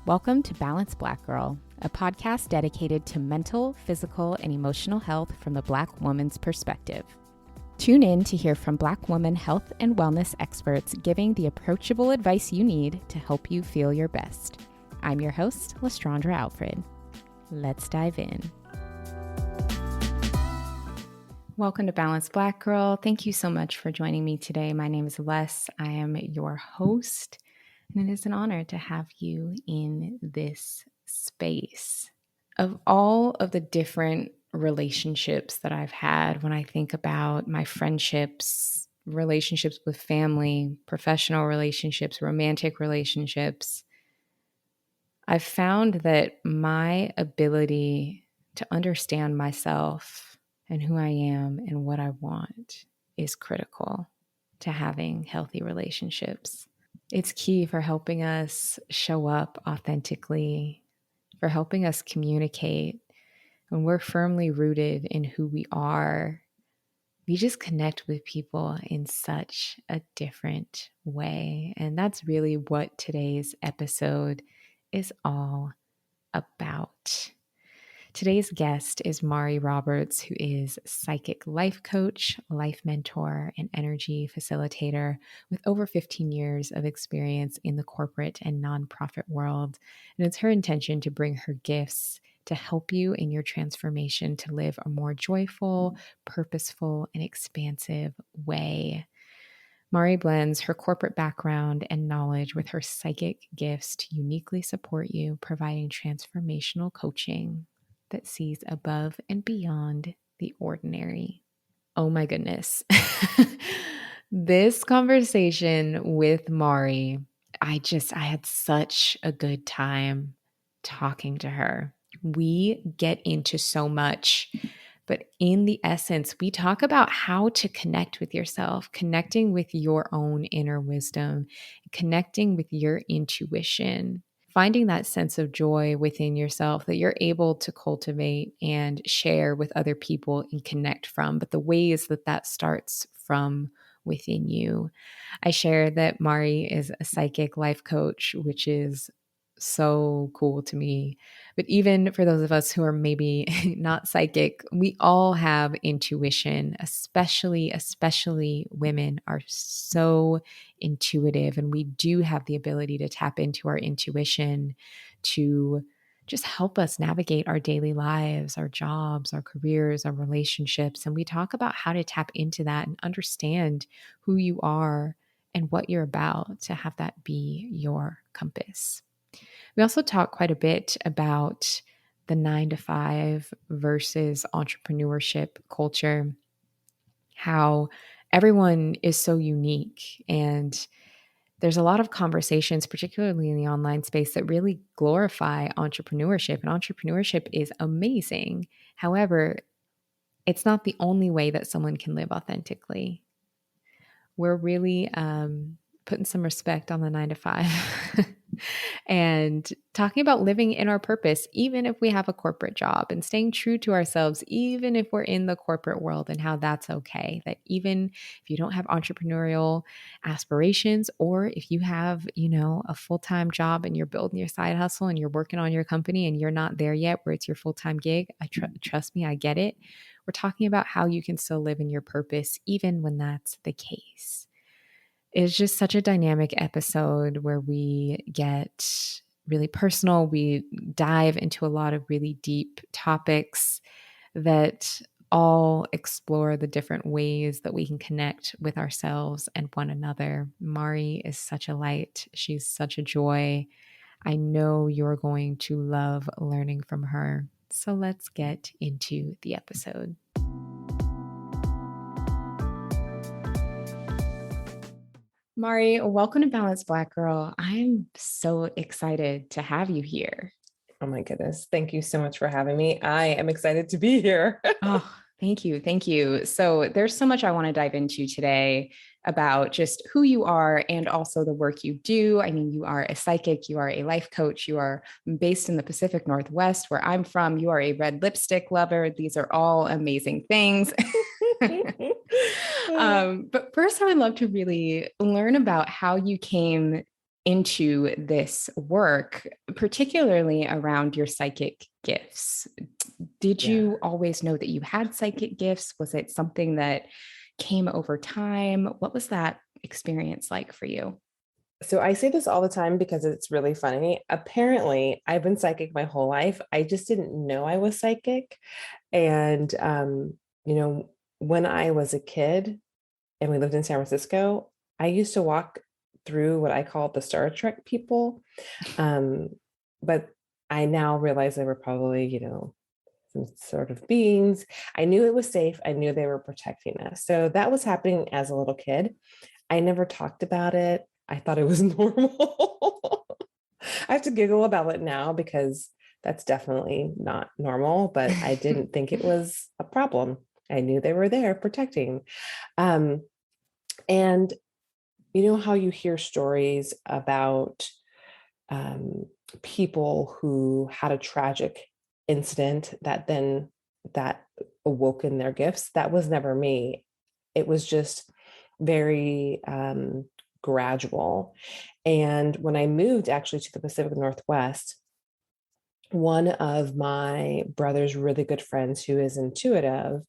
Welcome to Balanced Black Girl, a podcast dedicated to mental, physical, and emotional health from the Black woman's perspective. Tune in to hear from Black woman health and wellness experts giving the approachable advice you need to help you feel your best. I'm your host, Lestrandra Alfred. Let's dive in. Welcome to Balanced Black Girl. Thank you so much for joining me today. My name is Les. I am your host, and it is an honor to have you in this space. Of all of the different relationships that I've had, when I think about my friendships, relationships with family, professional relationships, romantic relationships, I've found that my ability to understand myself and who I am and what I want is critical to having healthy relationships. It's key for helping us show up authentically, for helping us communicate. When we're firmly rooted in who we are, we just connect with people in such a different way. And that's really what today's episode is all about. Today's guest is Mari Roberts, who is psychic life coach, life mentor, and energy facilitator with over 15 years of experience in the corporate and nonprofit world. And it's her intention to bring her gifts to help you in your transformation to live a more joyful, purposeful, and expansive way. Mari blends her corporate background and knowledge with her psychic gifts to uniquely support you, providing transformational coaching that sees above and beyond the ordinary. Oh my goodness. This conversation with Mari, I had such a good time talking to her. We get into so much, but in the essence, we talk about how to connect with yourself, connecting with your own inner wisdom, connecting with your intuition, finding that sense of joy within yourself that you're able to cultivate and share with other people and connect from, but the ways that that starts from within you. I share that Mari is a psychic life coach, which is so cool to me. But even for those of us who are maybe not psychic, we all have intuition, especially women are so intuitive, and we do have the ability to tap into our intuition to just help us navigate our daily lives, our jobs, our careers, our relationships. And we talk about how to tap into that and understand who you are and what you're about to have that be your compass. We also talk quite a bit about the 9-to-5 versus entrepreneurship culture, how everyone is so unique. And there's a lot of conversations, particularly in the online space, that really glorify entrepreneurship. And entrepreneurship is amazing. However, it's not the only way that someone can live authentically. We're really putting some respect on the 9-to-5 and talking about living in our purpose, even if we have a corporate job, and staying true to ourselves, even if we're in the corporate world, and how that's okay. That even if you don't have entrepreneurial aspirations, or if you have, a full-time job and you're building your side hustle and you're working on your company and you're not there yet where it's your full-time gig, trust me, I get it. We're talking about how you can still live in your purpose, even when that's the case. It's just such a dynamic episode where we get really personal. We dive into a lot of really deep topics that all explore the different ways that we can connect with ourselves and one another. Mari is such a light. She's such a joy. I know you're going to love learning from her. So let's get into the episode. Mari, welcome to Balanced Black Girl. I'm so excited to have you here. Oh my goodness. Thank you so much for having me. I am excited to be here. Oh, thank you. Thank you. So there's so much I want to dive into today about just who you are and also the work you do. I mean, you are a psychic, you are a life coach, you are based in the Pacific Northwest, where I'm from. You are a red lipstick lover. These are all amazing things. But first, I would love to really learn about how you came into this work, particularly around your psychic gifts. Did Yeah. you always know that you had psychic gifts? Was it something that came over time? What was that experience like for you? So I say this all the time because it's really funny. Apparently, I've been psychic my whole life. I just didn't know I was psychic. And you know, when I was a kid and we lived in San Francisco, I used to walk through what I call the Star Trek people. Um, but I now realize they were probably, some sort of beings. I knew it was safe. I knew they were protecting us. So that was happening as a little kid. I never talked about it. I thought it was normal. I have to giggle about it now because that's definitely not normal, but I didn't think it was a problem. I knew they were there protecting. Um, and you know how you hear stories about um, people who had a tragic incident that awoke in their gifts? That was never me. It was just very gradual. And when I moved actually to the Pacific Northwest, one of my brother's really good friends who is intuitive,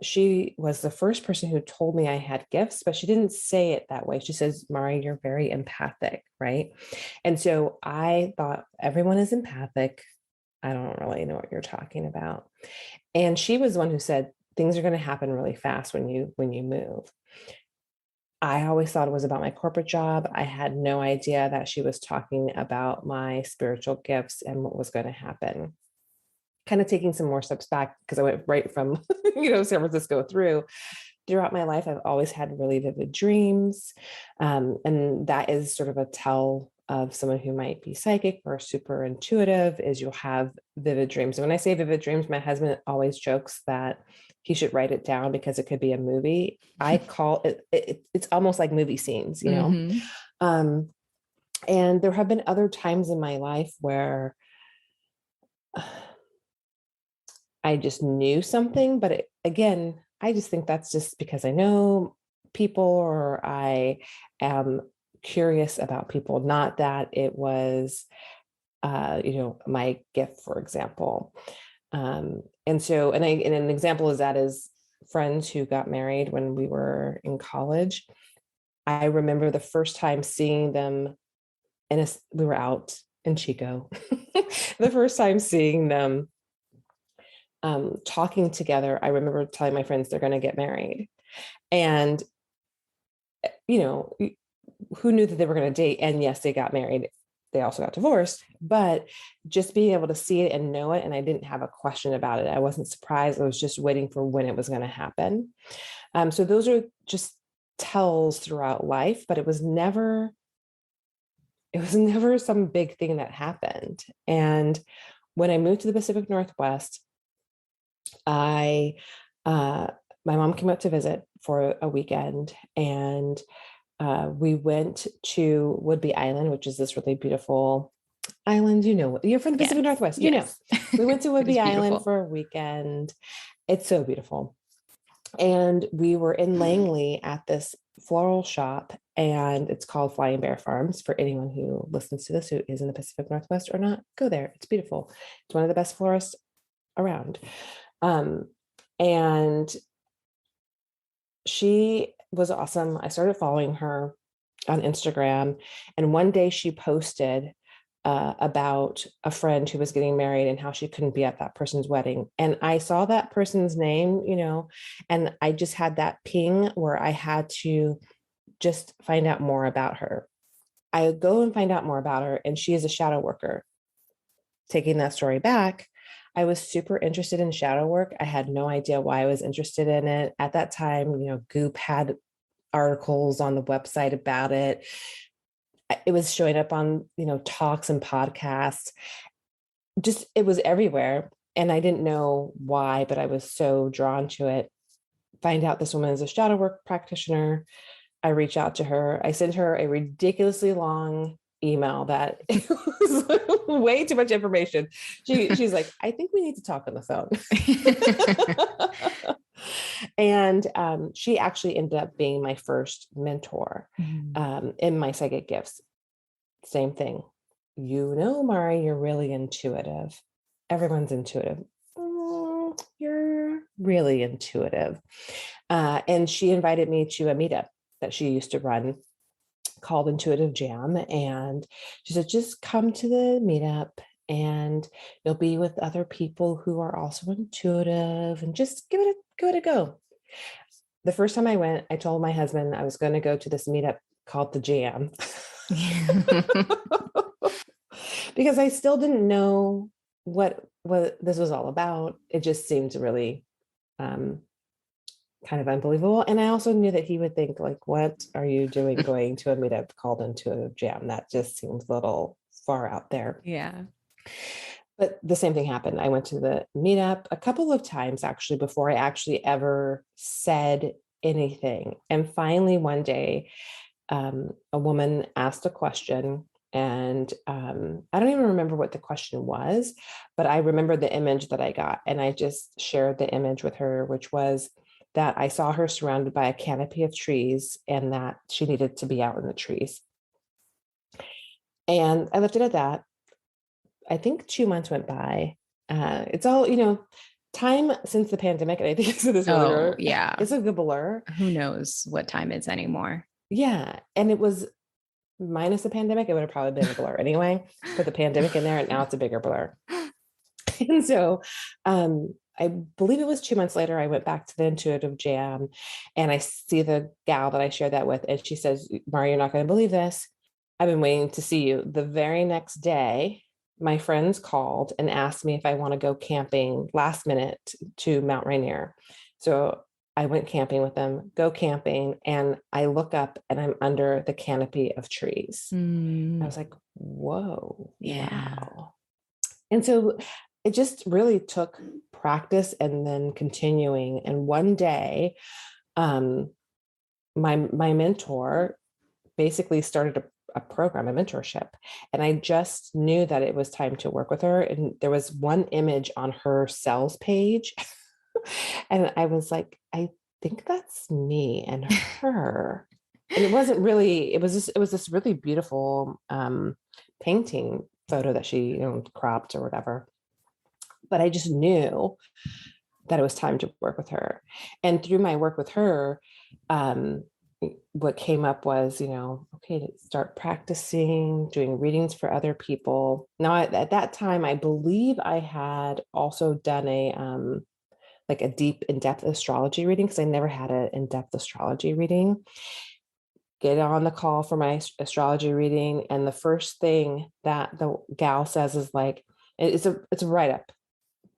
she was the first person who told me I had gifts, but she didn't say it that way. She says, Mari, you're very empathic, right? And so I thought everyone is empathic. I don't really know what you're talking about. And she was the one who said, things are going to happen really fast when you move. I always thought it was about my corporate job. I had no idea that she was talking about my spiritual gifts and what was going to happen. Kind of taking some more steps back because I went right from, San Francisco throughout my life. I've always had really vivid dreams. And that is sort of a tell of someone who might be psychic or super intuitive is you'll have vivid dreams. And when I say vivid dreams, my husband always jokes that he should write it down because it could be a movie. I call it's almost like movie scenes. Mm-hmm. Um, and there have been other times in my life where I just knew something, but again, I just think that's just because I know people or I am curious about people, not that it was, my gift, for example. And an example is that is friends who got married when we were in college. I remember the first time seeing them we were out in Chico, the first time seeing them talking together. I remember telling my friends they're going to get married. And, you know, who knew that they were going to date? And yes, they got married. They also got divorced, but just being able to see it and know it. And I didn't have a question about it. I wasn't surprised. I was just waiting for when it was going to happen. So those are just tells throughout life, but it was never some big thing that happened. And when I moved to the Pacific Northwest, I my mom came up to visit for a weekend, and we went to Woodby Island, which is this really beautiful island. You're from the Yes. Pacific Northwest. Yes. We went to It is Woodby Island beautiful. for a weekend. It's so beautiful. And we were in Langley at this floral shop, and it's called Flying Bear Farms. For anyone who listens to this who is in the Pacific Northwest or not, go there. It's beautiful. It's one of the best florists around. Um, and she was awesome. I started following her on Instagram, and one day she posted about a friend who was getting married and how she couldn't be at that person's wedding. And I saw that person's name, and I just had that ping where I had to just find out more about her. I go and find out more about her, and she is a shadow worker. Taking that story back, I was super interested in shadow work. I had no idea why I was interested in it. At that time, Goop had articles on the website about it. It was showing up on, talks and podcasts. Just, it was everywhere. And I didn't know why, but I was so drawn to it. Find out this woman is a shadow work practitioner. I reach out to her. I sent her a ridiculously long email that was way too much information. She's like, I think we need to talk on the phone. And she actually ended up being my first mentor in my psychic gifts. same thing. Mari, you're really intuitive. Everyone's intuitive. You're really intuitive. And she invited me to a meetup that she used to run called Intuitive Jam. And she said, just come to the meetup and you'll be with other people who are also intuitive and just give it a go. The first time I went, I told my husband I was going to go to this meetup called the Jam because I still didn't know what this was all about. It just seemed really kind of unbelievable. And I also knew that he would think, like, what are you doing going to a meetup called Intuitive Jam? That just seems a little far out there. Yeah. But the same thing happened. I went to the meetup a couple of times actually before I actually ever said anything. And finally, one day, a woman asked a question. And I don't even remember what the question was, but I remember the image that I got. And I just shared the image with her, which was that I saw her surrounded by a canopy of trees and that she needed to be out in the trees. And I left it at that. I think 2 months went by. It's all, time since the pandemic, and I think I said this earlier, yeah. it's a good blur. Who knows what time is anymore? Yeah. And it was minus the pandemic, it would have probably been a blur anyway. Put the pandemic in there, and now it's a bigger blur. And so I believe it was 2 months later, I went back to the Intuitive Jam and I see the gal that I shared that with. And she says, Mari, you're not going to believe this. I've been waiting to see you. The very next day, my friends called and asked me if I want to go camping last minute to Mount Rainier. So I went camping with them, go camping, and I look up and I'm under the canopy of trees. I was like, whoa, Yeah. wow. And so it just really took practice and then continuing. And one day, my mentor basically started a program, a mentorship. And I just knew that it was time to work with her. And there was one image on her sales page. And I was like, I think that's me and her. And it wasn't really, it was this really beautiful painting photo that she, cropped or whatever. But I just knew that it was time to work with her. And through my work with her, what came up was, okay, to start practicing doing readings for other people. Now, at that time, I believe I had also done like a deep in-depth astrology reading, because I never had an in-depth astrology reading. Get on the call for my astrology reading, and the first thing that the gal says is like, it's a write-up.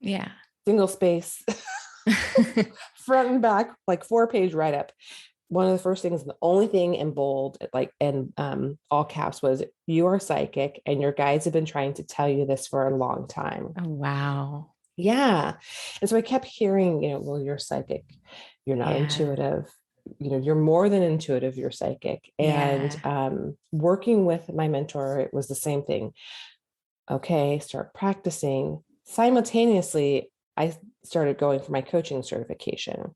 Yeah. Single space, front and back, like 4-page write-up. One of the first things, the only thing in bold, like in all caps, was, you are psychic and your guides have been trying to tell you this for a long time. Oh, wow. Yeah. And so I kept hearing, well, you're psychic. You're not intuitive. You're more than intuitive, you're psychic. And working with my mentor, it was the same thing. Okay, start practicing. Simultaneously, I started going for my coaching certification.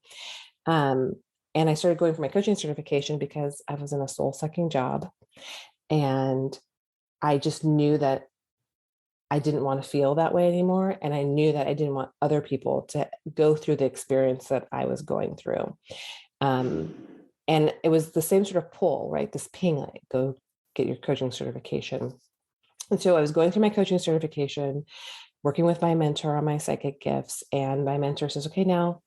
And I started going for my coaching certification because I was in a soul-sucking job. And I just knew that I didn't want to feel that way anymore. And I knew that I didn't want other people to go through the experience that I was going through. And it was the same sort of pull, right? This ping, like, go get your coaching certification. And so I was going through my coaching certification, working with my mentor on my psychic gifts. And my mentor says, okay, now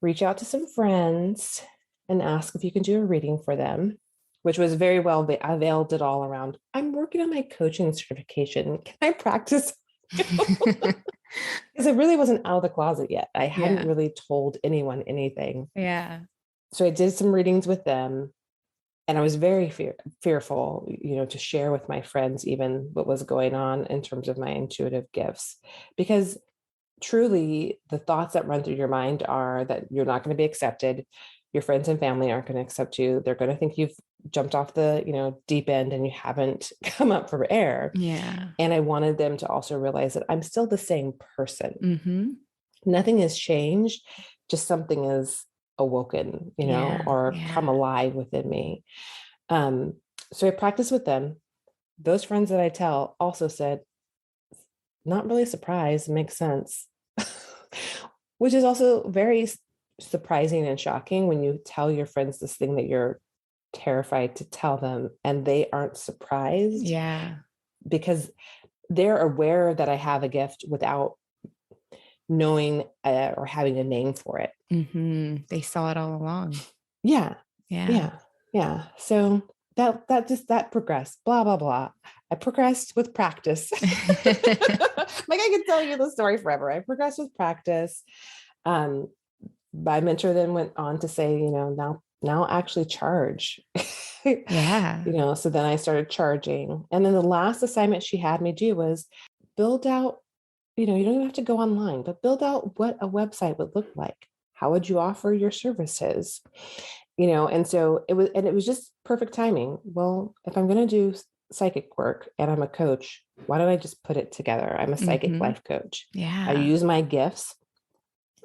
reach out to some friends and ask if you can do a reading for them, which was very well, I veiled it all around, I'm working on my coaching certification. Can I practice? Because I really wasn't out of the closet yet. I hadn't really told anyone anything. Yeah. So I did some readings with them. And I was very fearful, to share with my friends even what was going on in terms of my intuitive gifts, because truly the thoughts that run through your mind are that you're not going to be accepted. Your friends and family aren't going to accept you. They're going to think you've jumped off the, deep end and you haven't come up for air. Yeah. And I wanted them to also realize that I'm still the same person. Mm-hmm. Nothing has changed. Just something is awoken, or come alive within me. So I practiced with them. those friends that I tell also said, not really surprised, makes sense. Which is also very surprising and shocking when you tell your friends this thing that you're terrified to tell them and they aren't surprised Yeah. because they're aware that I have a gift without knowing or having a name for it. They saw it all along. Yeah. Yeah. Yeah. Yeah. So that progressed, blah, blah, blah. I progressed with practice. Like I could tell you the story forever. I progressed with practice. Um, my mentor then went on to say, now actually charge. Yeah. So then I started charging. And then the last assignment she had me do was build out, you don't even have to go online, but build out what a website would look like. How would you offer your services? And so it was just perfect timing. Well, if I'm going to do psychic work and I'm a coach, why don't I just put it together? I'm a psychic life coach. I Yeah. use my gifts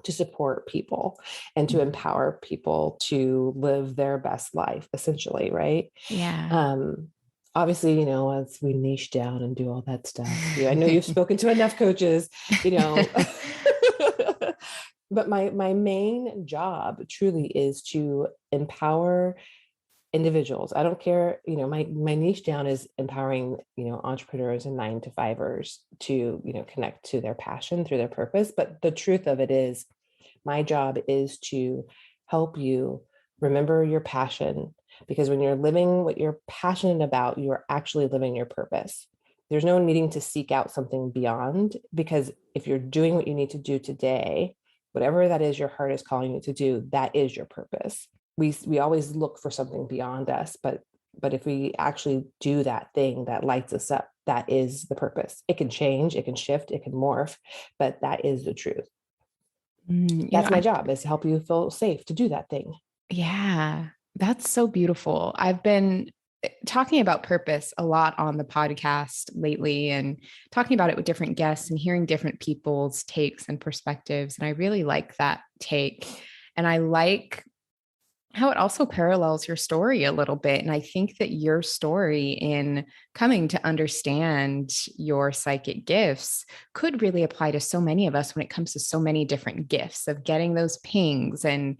to support people and to empower people to live their best life, essentially, right? Yeah. Um, Obviously, as we niche down and do all that stuff, I know you've spoken to enough coaches, you know. But my main job truly is to empower individuals. I don't care, my niche down is empowering, entrepreneurs and 9 to 5ers to, connect to their passion through their purpose. But the truth of it is my job is to help you remember your passion, because when you're living what you're passionate about, you are actually living your purpose. There's no needing to seek out something beyond, because if you're doing what you need to do today, whatever that is your heart is calling you to do, that is your purpose. We always look for something beyond us, but if we actually do that thing that lights us up, that is the purpose. It can change, it can shift, it can morph, but that is the truth. That's my job, is to help you feel safe to do that thing. Yeah, that's so beautiful. I've been talking about purpose a lot on the podcast lately and talking about it with different guests and hearing different people's takes and perspectives. And I really like that take. And I like how it also parallels your story a little bit. And I think that your story in coming to understand your psychic gifts could really apply to so many of us when it comes to so many different gifts of getting those pings and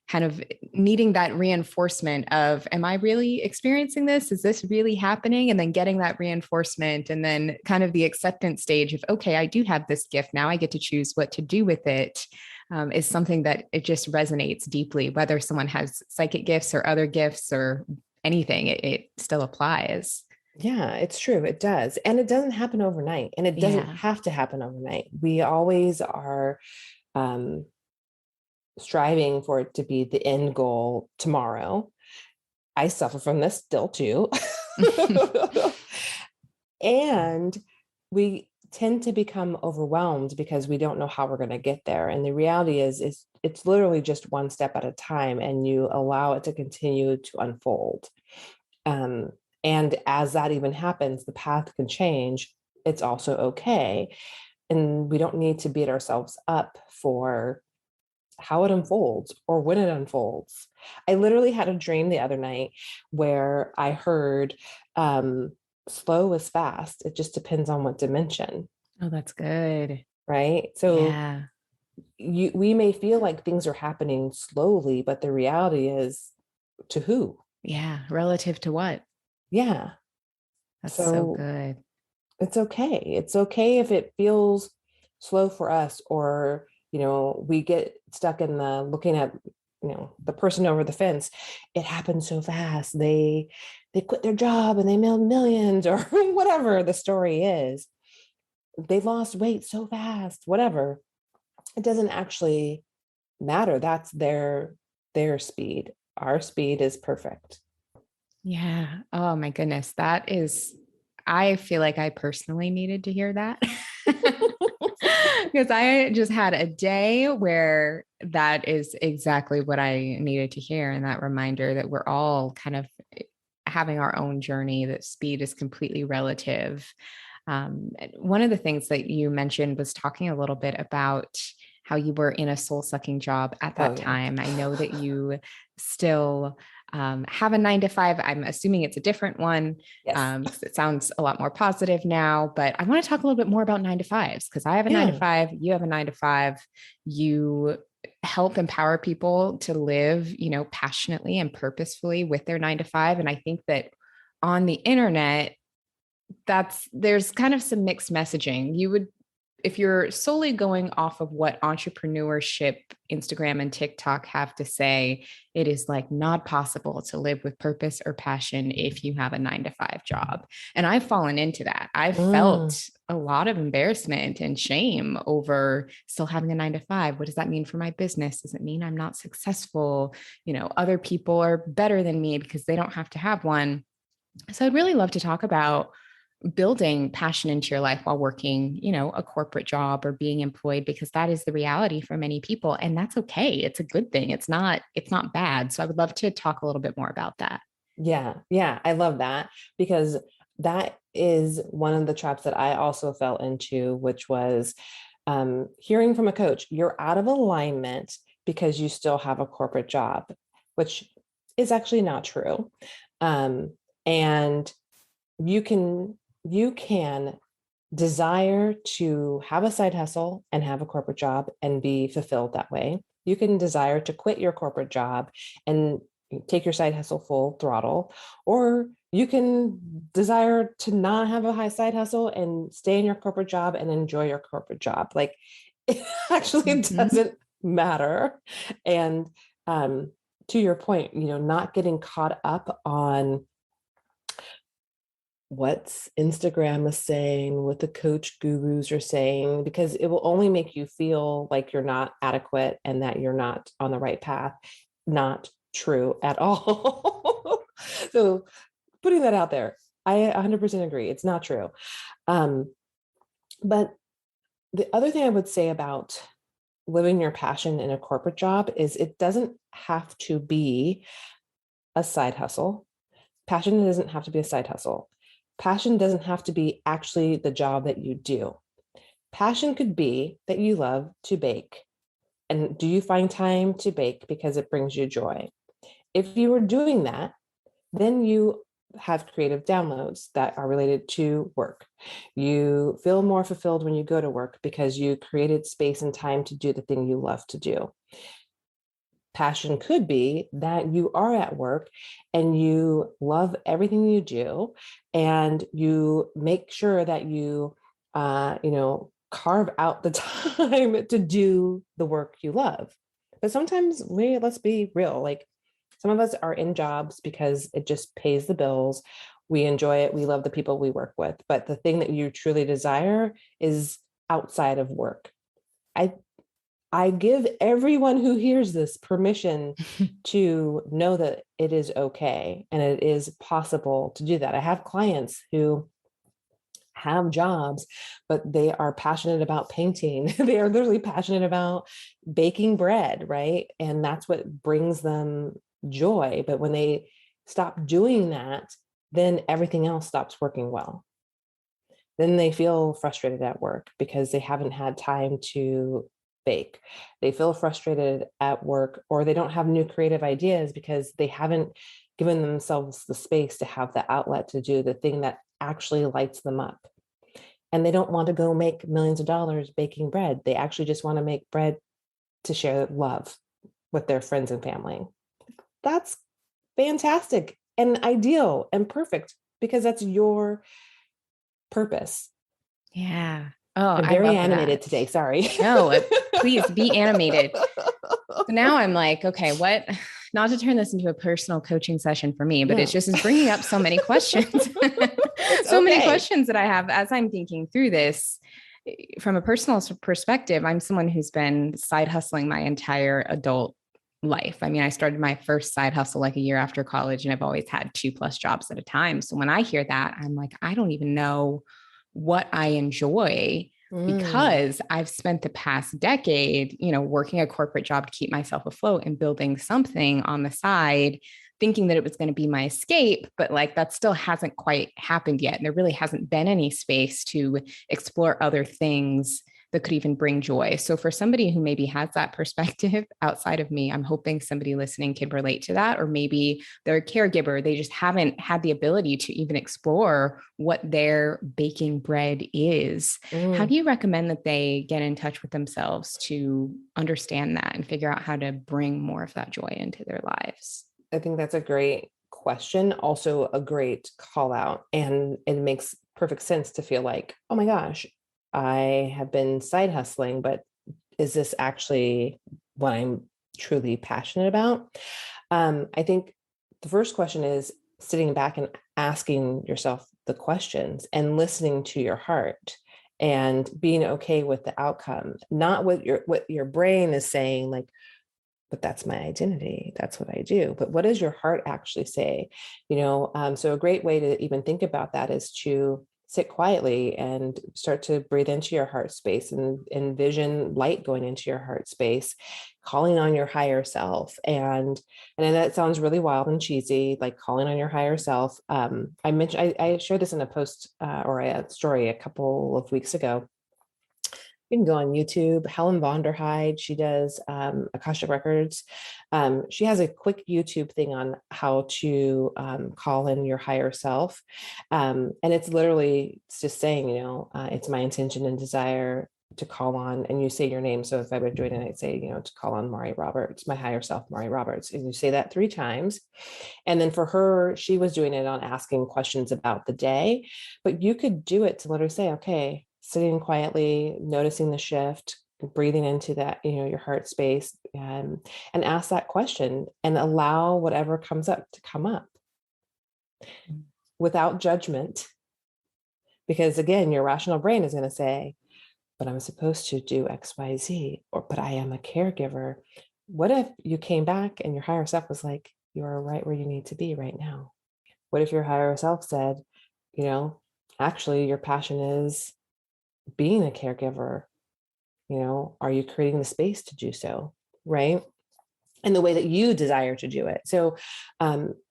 kind of needing that reinforcement of, am I really experiencing this? Is this really happening? And then getting that reinforcement, and then kind of the acceptance stage of, okay, I do have this gift. Now I get to choose what to do with it. Is something that it just resonates deeply, whether someone has psychic gifts or other gifts or anything, it still applies. Yeah, it's true. It does. And it doesn't happen overnight. And it doesn't Yeah. have to happen overnight. We always are um, striving for it to be the end goal tomorrow. I suffer from this still too. And we tend to become overwhelmed because we don't know how we're going to get there. And the reality is it's literally just one step at a time, and you allow it to continue to unfold. Um, and as that even happens, the path can change. It's also okay. And we don't need to beat ourselves up for how it unfolds or when it unfolds. I literally had a dream the other night where I heard um, slow is fast. It just depends on what dimension, Oh, that's good. right? So Yeah. we may feel like things are happening slowly, but the reality is, to who? Yeah. Relative to what? Yeah. That's so So good. it's okay. It's okay if it feels slow for us, or, we get stuck in the looking at, the person over the fence. It happened so fast. They quit their job and they made millions, or whatever the story is. They lost weight so fast, whatever. It doesn't actually matter. That's their speed. Our speed is perfect. Yeah. Oh my goodness. I feel like I personally needed to hear that. Because I just had a day where that is exactly what I needed to hear. And that reminder that we're all kind of having our own journey, that speed is completely relative. One of the things that you mentioned was talking a little bit about how you were in a soul sucking job at Oh that yeah. time. I know that you still have a 9 to 5. I'm assuming it's a different one Yes. because it sounds a lot more positive now. But I want to talk a little bit more about 9 to 5s because I have a nine to Yeah. five, you have a 9 to 5. You help empower people to live, passionately and purposefully with their 9 to 5. And I think that on the internet, there's kind of some mixed messaging. If you're solely going off of what entrepreneurship, Instagram and TikTok have to say, it is like not possible to live with purpose or passion if you have a 9 to 5 job. And I've fallen into that. I've Mm. felt a lot of embarrassment and shame over still having a 9 to 5. What does that mean for my business? Does it mean I'm not successful? Other people are better than me because they don't have to have one. So I'd really love to talk about building passion into your life while working, a corporate job or being employed, because that is the reality for many people. And that's okay. It's a good thing. It's not bad. So I would love to talk a little bit more about that. Yeah. Yeah. I love that because that is one of the traps that I also fell into, which was hearing from a coach, you're out of alignment because you still have a corporate job, which is actually not true. And you can desire to have a side hustle and have a corporate job and be fulfilled that way. You can desire to quit your corporate job and take your side hustle full throttle, or you can desire to not have a high side hustle and stay in your corporate job and enjoy your corporate job. Like it actually Mm-hmm. doesn't matter. And to your point, not getting caught up on what's Instagram is saying, what the coach gurus are saying, because it will only make you feel like you're not adequate and that you're not on the right path. Not true at all. So putting that out there, I 100% agree. It's not true. Um, but the other thing I would say about living your passion in a corporate job is it doesn't have to be a side hustle. Passion doesn't have to be a side hustle. Passion doesn't have to be actually the job that you do. Passion could be that you love to bake. And do you find time to bake because it brings you joy? If you are doing that, then you have creative downloads that are related to work. You feel more fulfilled when you go to work because you created space and time to do the thing you love to do. Passion could be that you are at work and you love everything you do and you make sure that carve out the time to do the work you love. But sometimes let's be real, like some of us are in jobs because it just pays the bills. We enjoy it. We love the people we work with. But the thing that you truly desire is outside of work. I I give everyone who hears this permission to know that it is okay and it is possible to do that. I have clients who have jobs, but they are passionate about painting. They are literally passionate about baking bread, right? And that's what brings them joy. But when they stop doing that, then everything else stops working well. Then they feel frustrated at work because they haven't had time to bake. They feel frustrated at work, or they don't have new creative ideas because they haven't given themselves the space to have the outlet to do the thing that actually lights them up. And they don't want to go make millions of dollars baking bread. They actually just want to make bread to share love with their friends and family. That's fantastic and ideal and perfect because that's your purpose. Yeah. Oh, I'm I very love animated that. today. Sorry. No, please be animated. So now I'm like, okay, what? Not to turn this into a personal coaching session for me, but it's No, just is bringing up so many questions, it's so many okay. questions that I have as I'm thinking through this. From a personal perspective, I'm someone who's been side hustling my entire adult life. I mean, I started my first side hustle like a year after college, and I've always had 2+ jobs at a time. So when I hear that, I'm like, I don't even know what I enjoy Mm, because I've spent the past decade, working a corporate job to keep myself afloat and building something on the side, thinking that it was going to be my escape, but like that still hasn't quite happened yet. And there really hasn't been any space to explore other things that could even bring joy. So for somebody who maybe has that perspective outside of me, I'm hoping somebody listening can relate to that. Or maybe they're a caregiver, they just haven't had the ability to even explore what their baking bread is. How Mm, do you recommend that they get in touch with themselves to understand that and figure out how to bring more of that joy into their lives? I think that's a great question. Also, a great call out. And it makes perfect sense to feel like, oh my gosh, I have been side hustling, but is this actually what I'm truly passionate about? I think the first question is sitting back and asking yourself the questions and listening to your heart and being okay with the outcome, not what your brain is saying, like, but that's my identity. That's what I do. But what does your heart actually say? So a great way to even think about that is to sit quietly and start to breathe into your heart space and envision light going into your heart space, calling on your higher self. And that sounds really wild and cheesy, like calling on your higher self. I shared this in a post or a story a couple of weeks ago. You can go on YouTube. Helen Vonderheide, she does Akashic Records. She has a quick YouTube thing on how to call in your higher self. And it's just saying, it's my intention and desire to call on, and you say your name. So if I were doing it, I'd say, to call on Mari Roberts, my higher self, Mari Roberts. And you say that 3 times. And then for her, she was doing it on asking questions about the day, but you could do it to literally say, okay, sitting quietly, noticing the shift, breathing into that, your heart space, and ask that question and allow whatever comes up to come up without judgment. Because again, your rational brain is going to say, but I'm supposed to do XYZ, or but I am a caregiver. What if you came back and your higher self was like, you're right where you need to be right now? What if your higher self said, actually your passion is being a caregiver? Are you creating the space to do so? Right. And the way that you desire to do it. So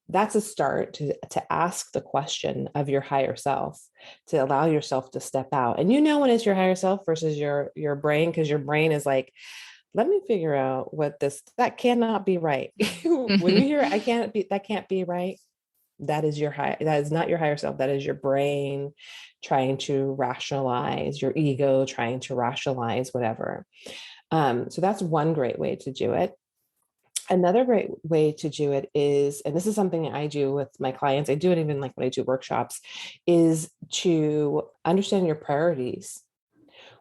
that's a start to ask the question of your higher self, to allow yourself to step out. And when it's your higher self versus your brain, because your brain is like, let me figure out that cannot be right. When you hear that can't be right, that is not your higher self. That is your brain trying to rationalize, your ego trying to rationalize whatever. So that's one great way to do it. Another great way to do it is, and this is something I do with my clients, I do it even like when I do workshops, is to understand your priorities.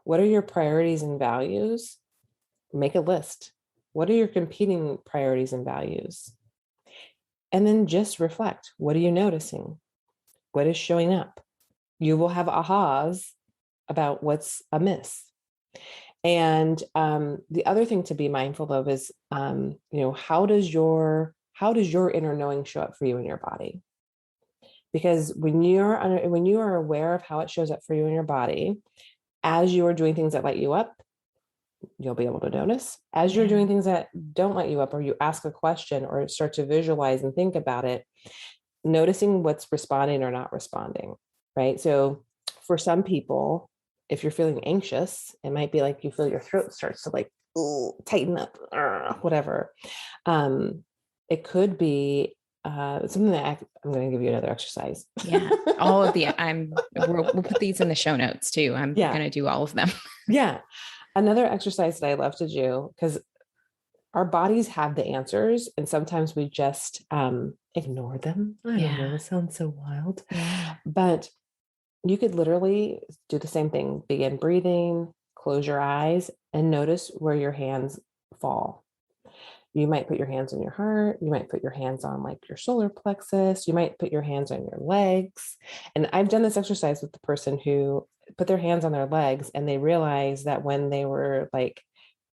What are your priorities and values? Make a list. What are your competing priorities and values? And then just reflect. What are you noticing? What is showing up? You will have ahas about what's amiss. And the other thing to be mindful of is, how does your inner knowing show up for you in your body? Because when you are aware of how it shows up for you in your body, as you are doing things that light you up, you'll be able to notice. As you're doing things that don't light you up, or you ask a question or start to visualize and think about it, noticing what's responding or not responding, right? So for some people, if you're feeling anxious, it might be like you feel your throat starts to like tighten up, whatever. It could be something that I'm going to give you another exercise. Yeah. All of the, we'll put these in the show notes too. I'm Yeah. going to do all of them. Yeah. Another exercise that I love to do, because our bodies have the answers and sometimes we just ignore them. I don't know. It sounds so wild. Yeah. But you could literally do the same thing. Begin breathing, close your eyes, and notice where your hands fall. You might put your hands on your heart. You might put your hands on like your solar plexus. You might put your hands on your legs. And I've done this exercise with the person who put their hands on their legs and they realized that when they were like,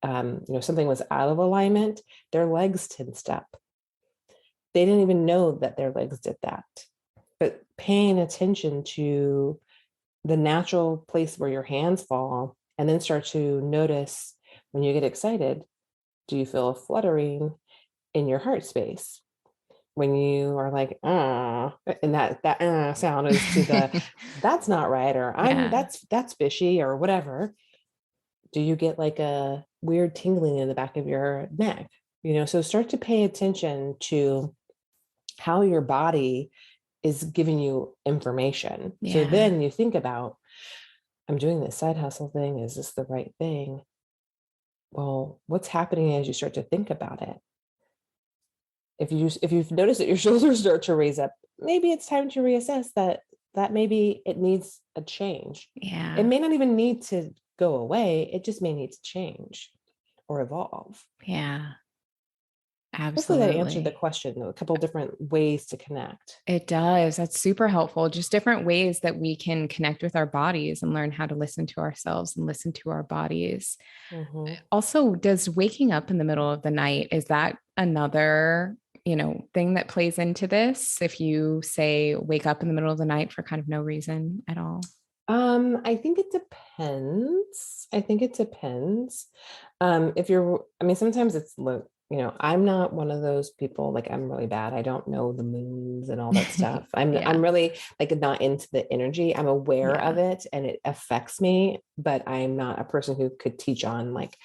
something was out of alignment, their legs tensed up. They didn't even know that their legs did that. But paying attention to the natural place where your hands fall, and then start to notice when you get excited, do you feel a fluttering in your heart space? When you are like, and that sound is to the, that's not right, or Yeah. that's fishy or whatever. Do you get like a weird tingling in the back of your neck? So start to pay attention to how your body is giving you information. So Yeah. then you think about, I'm doing this side hustle thing. Is this the right thing? Well, what's happening as you start to think about it? If you've noticed that your shoulders start to raise up, maybe it's time to reassess that maybe it needs a change. It Yeah. may not even need to go away. It just may need to change or evolve. Yeah. Hopefully that answered the Absolutely. question, a couple different ways to connect. It does. That's super helpful. Just different ways that we can connect with our bodies and learn how to listen to ourselves and listen to our bodies. Mhm. Also, does waking up in the middle of the night, is that another, thing that plays into this? If you say wake up in the middle of the night for kind of no reason at all? I think it depends. I think it depends. If you're, I mean, sometimes I'm not one of those people, like I'm really bad. I don't know the moons and all that stuff. I'm Yeah. I'm really like not into the energy. I'm aware of Yeah. it and it affects me, but I'm not a person who could teach on like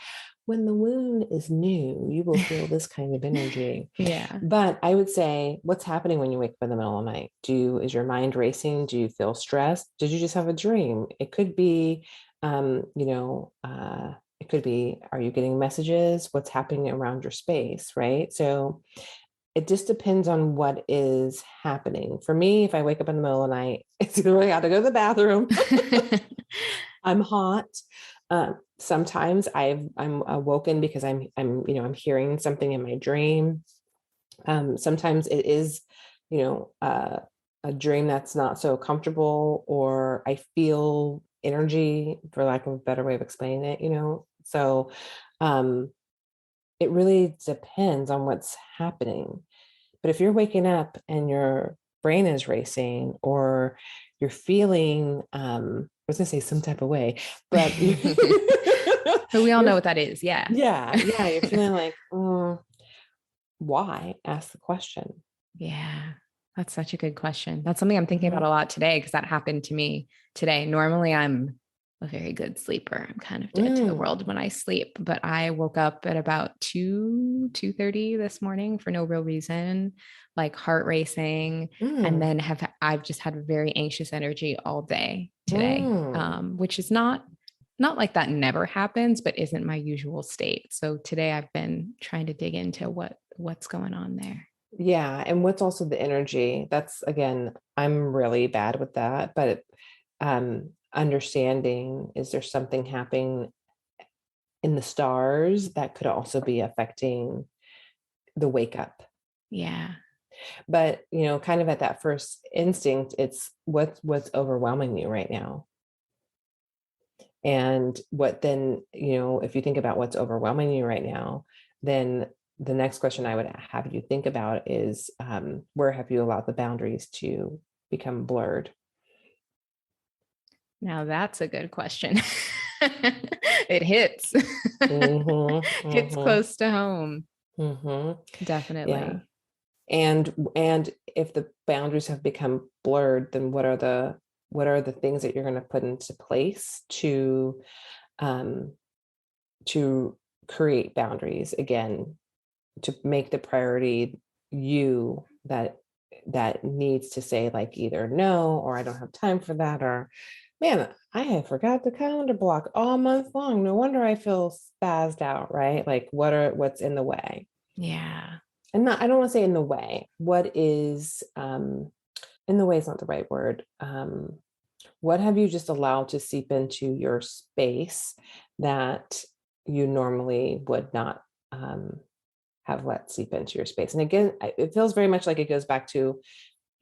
when the moon is new, you will feel this kind of energy. Yeah. But I would say, what's happening when you wake up in the middle of the night? Is your mind racing? Do you feel stressed? Did you just have a dream? It could be, it could be, are you getting messages? What's happening around your space, right? So it just depends on what is happening. For me, if I wake up in the middle of the night, it's either I got to go to the bathroom, I'm hot. Sometimes I'm awoken because I'm hearing something in my dream. Sometimes it is, you know, uh, a dream that's not so comfortable, or I feel energy, for lack of a better way of explaining it. So um, it really depends on what's happening. But if you're waking up and your brain is racing, or you're feeling, I was gonna say some type of way, but But we all know you're, what that is. Yeah. yeah, you're feeling like, why? Ask the question. Yeah. That's such a good question. That's something I'm thinking about Mhm. a lot today because that happened to me today. Normally, I'm a very good sleeper. I'm kind of dead to the Mm, world when I sleep, but I woke up at about 2:30 this morning for no real reason, like heart racing, and mm, then I've just had very anxious energy all day today, mm. which is not like that never happens, but isn't my usual state. So today I've been trying to dig into what's going on there. Yeah. And what's also the energy? That's again, I'm really bad with that, but understanding, is there something happening in the stars that could also be affecting the wake up? Yeah. But kind of at that first instinct, it's what's overwhelming you right now. And what then, if you think about what's overwhelming you right now, then the next question I would have you think about is, where have you allowed the boundaries to become blurred? Now that's a good question. It hits. Mm-hmm, Hits mm-hmm, close to home. mm-hmm. Yeah. Definitely. And if the boundaries have become blurred, then what are the things that you're going to put into place um, to create boundaries again, to make the priority you that needs to say like either no, or I don't have time for that, or man, I have forgot the calendar block all month long. No wonder I feel spazzed out, right? Like what's in the way? Yeah. And not, I don't want to say in the way. What is in the way is not the right word. What have you just allowed to seep into your space that you normally would not um, have let seep into your space? And again, it feels very much like it goes back to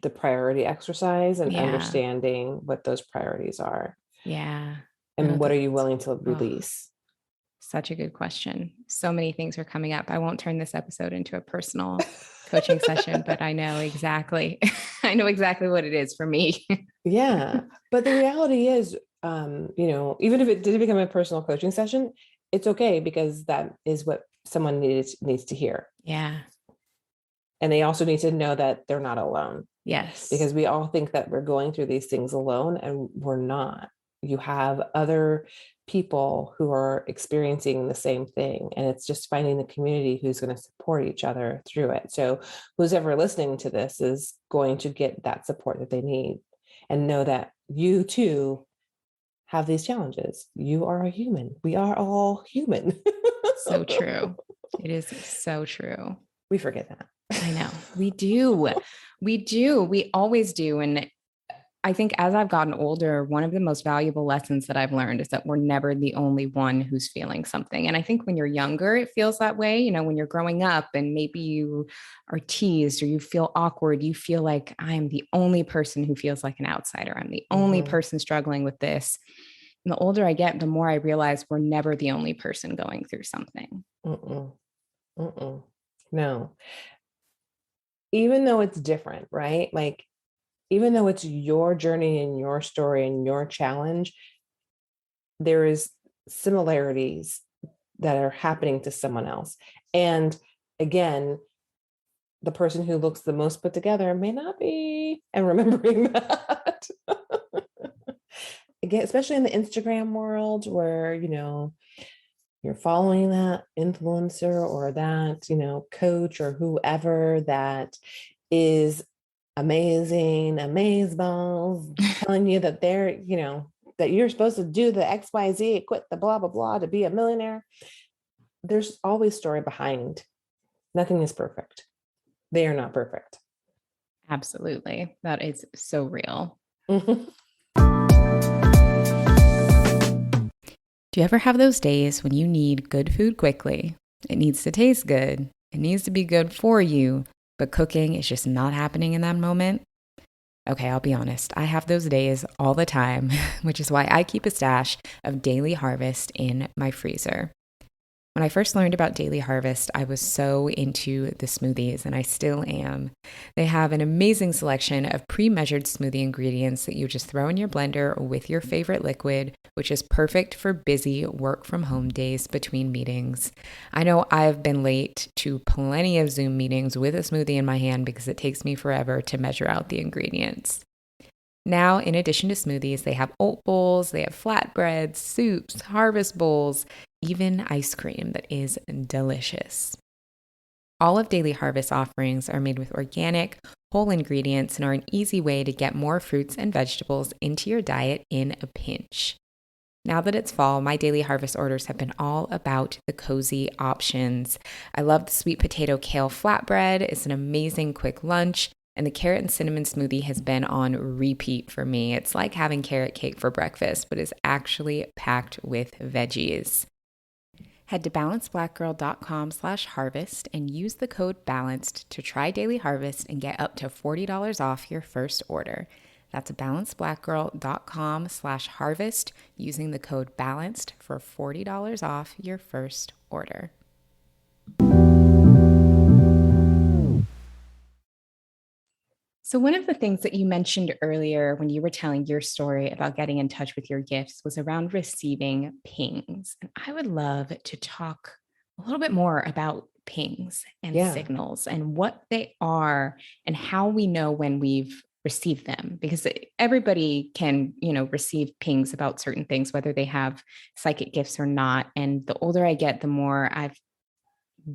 the priority exercise and Yeah. understanding what those priorities are, Yeah. No, and what are you willing to oh, release. such a good question. So many things are coming up. I won't turn this episode into a personal coaching session, but I know exactly, I know exactly what it is for me. Yeah, but the reality is, even if it did become a personal coaching session, it's okay, because that is what someone needs to hear. Yeah. And they also need to know that they're not alone, Yes. because we all think that we're going through these things alone, and we're not. you have other people who are experiencing the same thing. And it's just finding the community who's going to support each other through it. So who's ever listening to this is going to get that support that they need, and know that you too have these challenges. You are a human. We are all human. So true. It is so true. We forget that. I know. We do. We do. We always do. And I think as I've gotten older, one of the most valuable lessons that I've learned is that we're never the only one who's feeling something. And I think when you're younger, it feels that way. You know, when you're growing up and maybe you are teased or you feel awkward, you feel like I am the only person who feels like an outsider. I'm the only Mm-hmm. person struggling with this. And the older I get, the more I realize we're never the only person going through something. Mm-mm. Mm-mm. No, even though it's different, right? Like, even though it's your journey and your story and your challenge, there is similarities that are happening to someone else. And again, the person who looks the most put together may not be, and remembering that. Again, especially in the Instagram world where, you're following that influencer or that, coach or whoever that is amazing, amazeballs, telling you that they're, that you're supposed to do the XYZ, quit the blah, blah, blah to be a millionaire. There's always story behind. Nothing is perfect. They are not perfect. Absolutely. That is so real. Mhm. Do you ever have those days when you need good food quickly? It needs to taste good. It needs to be good for you, but cooking is just not happening in that moment? Okay, I'll be honest. I have those days all the time, which is why I keep a stash of Daily Harvest in my freezer. When I first learned about Daily Harvest, I was so into the smoothies, and I still am. They have an amazing selection of pre-measured smoothie ingredients that you just throw in your blender with your favorite liquid, which is perfect for busy work from home days between meetings. I know I've been late to plenty of Zoom meetings with a smoothie in my hand because it takes me forever to measure out the ingredients. Now, in addition to smoothies, they have oat bowls, they have flatbreads, soups, harvest bowls, even ice cream that is delicious. All of Daily Harvest offerings are made with organic, whole ingredients and are an easy way to get more fruits and vegetables into your diet in a pinch. Now that it's fall, my Daily Harvest orders have been all about the cozy options. I love the sweet potato kale flatbread. It's an amazing quick lunch. And the carrot and cinnamon smoothie has been on repeat for me. It's like having carrot cake for breakfast, but is actually packed with veggies. Head to balancedblackgirl.com/harvest and use the code BALANCED to try Daily Harvest and get up to $40 off your first order. That's balancedblackgirl.com/harvest using the code BALANCED for $40 off your first order. So, one of the things that you mentioned earlier when you were telling your story about getting in touch with your gifts was around receiving pings. And I would love to talk a little bit more about pings and Yeah. signals and what they are and how we know when we've received them, because everybody can, receive pings about certain things, whether they have psychic gifts or not. And the older I get, the more I've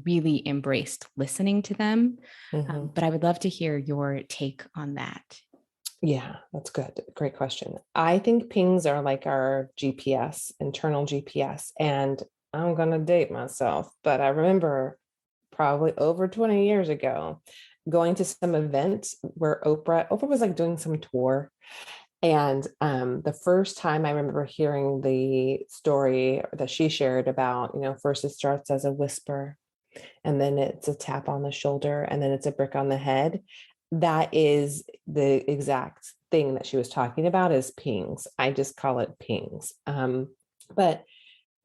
really embraced listening to them. Mhm. But I would love to hear your take on that. Yeah, that's good. Great question. I think pings are like our GPS, internal GPS. And I'm going to date myself, but I remember probably over 20 years ago going to some event where Oprah was like doing some tour. And the first time I remember hearing the story that she shared about, first it starts as a whisper, and then it's a tap on the shoulder, and then it's a brick on the head. That is the exact thing that she was talking about, is pings. I just call it pings. But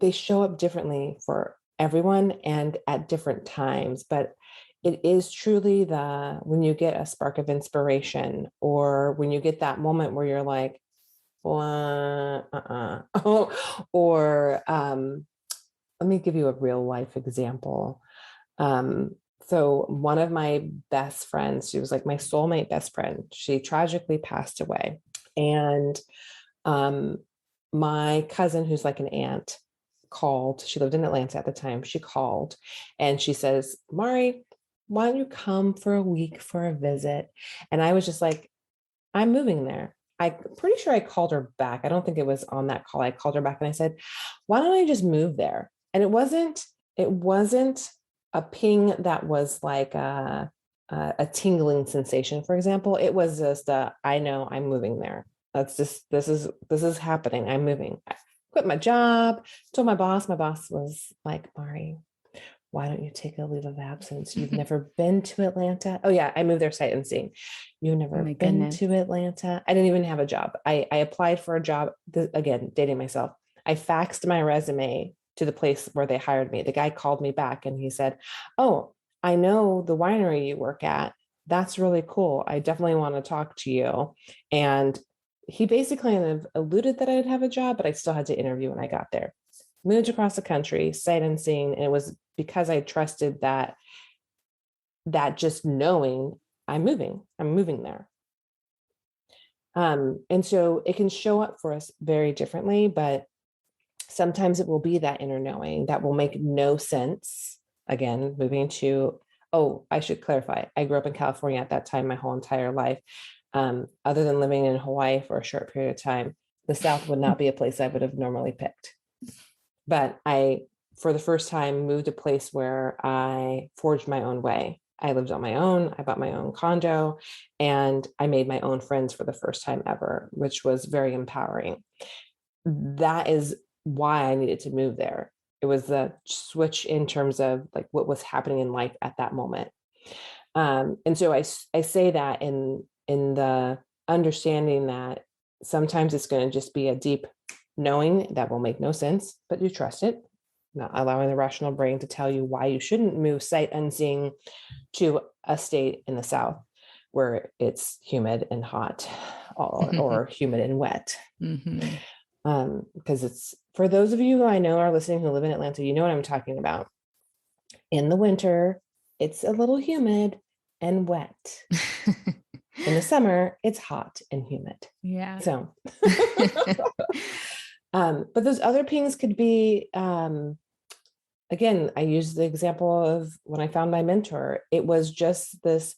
they show up differently for everyone and at different times. But it is truly when you get a spark of inspiration, or when you get that moment where you're like, well, or let me give you a real life example. So one of my best friends, she was like my soulmate best friend. She tragically passed away. And um, my cousin, who's like an aunt, called. She lived in Atlanta at the time. She called and she says, Mari, why don't you come for a week for a visit? And I was just like, I'm moving there. I'm pretty sure I called her back. I don't think it was on that call. I called her back and I said, why don't I just move there? And it wasn't a ping that was like a tingling sensation, for example. It was just I know I'm moving there. That's just this is happening. I'm moving. I quit my job, told my boss was like, Mari, why don't you take a leave of absence? You've never been to Atlanta. Oh yeah, I moved there sight unseen. You've Oh never my been goodness. to Atlanta. I didn't even have a job. I applied for a job, again, dating myself. I faxed my resume to the place where they hired me. The guy called me back and he said, oh, I know the winery you work at. That's really cool. I definitely want to talk to you. And he basically kind of alluded that I'd have a job, but I still had to interview when I got there. Moved across the country, sight unseen, and it was because I trusted that just knowing I'm moving there. And so it can show up for us very differently, but sometimes it will be that inner knowing that will make no sense. Again, moving to, oh, I should clarify. I grew up in California at that time, my whole entire life. Other than living in Hawaii for a short period of time, the South would not be a place I would have normally picked. But I, for the first time, moved a place where I forged my own way. I lived on my own. I bought my own condo and I made my own friends for the first time ever, which was very empowering. That is why I needed to move there. It was the switch in terms of like what was happening in life at that moment. And so I say that in the understanding that sometimes it's going to just be a deep knowing that will make no sense, but you trust it, not allowing the rational brain to tell you why you shouldn't move sight unseen to a state in the South where it's humid and hot or humid and wet. Mm-hmm. Because it's for those of you who I know are listening who live in Atlanta, you know what I'm talking about. In the winter, it's a little humid and wet. In the summer, it's hot and humid. Yeah. So, but those other pings could be, again, I use the example of when I found my mentor. It was just this,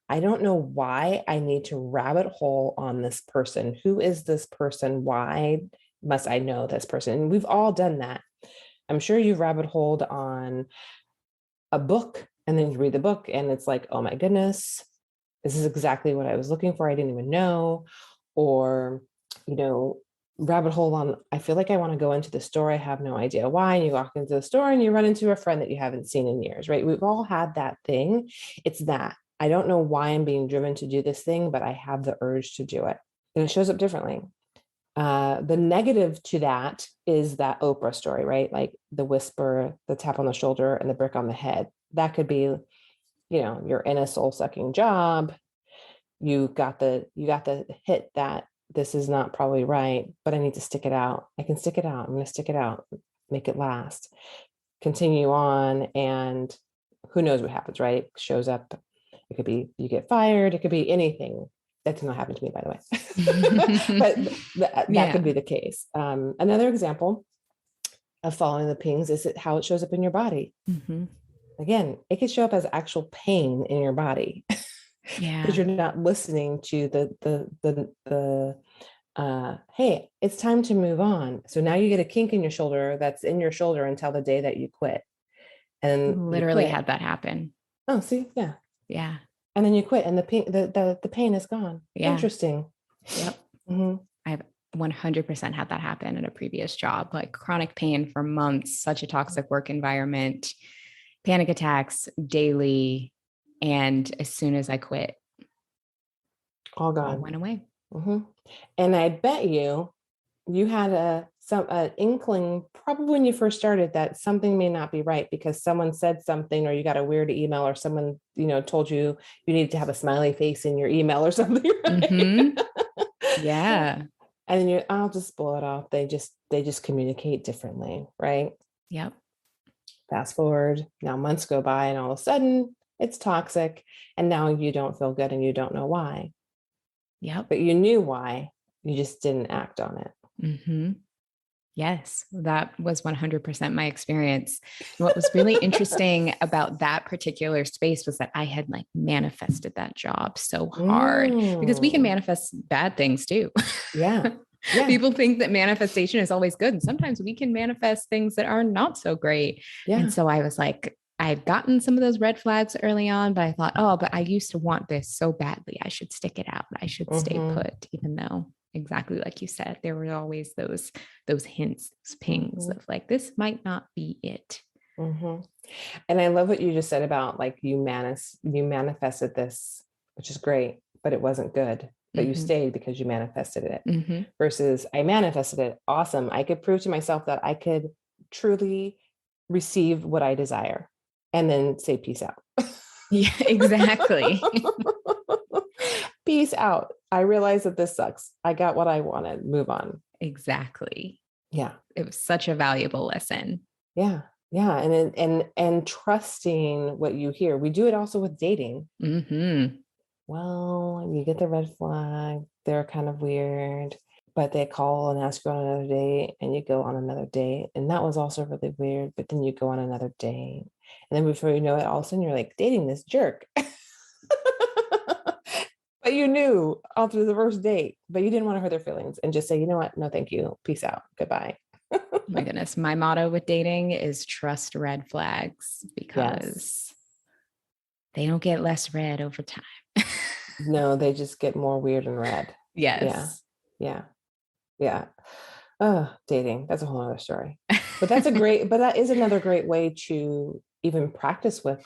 I don't know why I need to rabbit hole on this person. Who is this person? Why must I know this person? And we've all done that. I'm sure you've rabbit holed on a book and then you read the book and it's like, oh my goodness, this is exactly what I was looking for. I didn't even know. Or, you know, rabbit hole on, I feel like I want to go into the store. I have no idea why. And you walk into the store and you run into a friend that you haven't seen in years, right? We've all had that thing. It's that. I don't know why I'm being driven to do this thing, but I have the urge to do it. And it shows up differently. The negative to that is that Oprah story, right? Like the whisper, the tap on the shoulder, and the brick on the head. That could be, you're in a soul sucking job. You got the hit that this is not probably right, but I need to stick it out. I can stick it out. I'm going to stick it out, make it last, continue on. And who knows what happens, right? It shows up. It could be you get fired. It could be anything. That did not happen to me, by the way. But that could Yeah. be the case. Another example of following the pings is how it shows up in your body. Mm-hmm. Again, it could show up as actual pain in your body because Yeah. you're not listening to the hey, it's time to move on. So now you get a kink in your shoulder that's in your shoulder until the day that you quit. And you Literally quit. had that happen. Oh, see, yeah. Yeah. And then you quit and the pain is gone. Yeah. Interesting. Yep. Mm-hmm. I've 100% had that happen in a previous job, like chronic pain for months, such a toxic work environment, panic attacks daily. And as soon as I quit, All all gone. went away. Mm-hmm. And I bet you had an inkling probably when you first started that something may not be right because someone said something or you got a weird email or someone told you you needed to have a smiley face in your email or something, right? Mm-hmm. Yeah. And then I'll just blow it off. They just communicate differently, right? Yep. Fast forward, now months go by and all of a sudden it's toxic and now you don't feel good and you don't know why, Yep. but you knew why, you just didn't act on it. Mm-hmm. Yes, that was 100% my experience. And what was really interesting about that particular space was that I had like manifested that job so hard because we can Mm, manifest bad things too. yeah. Yeah. People think that manifestation is always good. And sometimes we can manifest things that are not so great. And Yeah. so I was like, I had gotten some of those red flags early on, but I thought, oh, but I used to want this so badly. I should stick it out. I should stay Mm-hmm. put, even though exactly like you said, there were always those hints, those pings Mm-hmm. of like, this might not be it. Mm-hmm. And I love what you just said about like you manifested this, which is great, but it wasn't good. But you Mm-hmm. stayed because you manifested it. Mm-hmm. Versus I manifested it. Awesome. I could prove to myself that I could truly receive what I desire and then say peace out. Yeah, exactly. Peace out. I realize that this sucks. I got what I wanted. Move on. Exactly. Yeah. It was such a valuable lesson. Yeah. Yeah. And trusting what you hear. We do it also with dating. Mm-hmm. Well, you get the red flag, they're kind of weird, but they call and ask you on another date, and you go on another date. And that was also really weird, but then you go on another date. And then before you know it, all of a sudden you're like dating this jerk. But you knew after the first date, but you didn't want to hurt their feelings and just say, you know what? No, thank you. Peace out. Goodbye. Oh my goodness. My motto with dating is trust red flags Yes. because they don't get less red over time. No, they just get more weird and red. Yeah. Yes. Yeah. Yeah. Oh, dating. That's a whole other story. But that is another great way to even practice with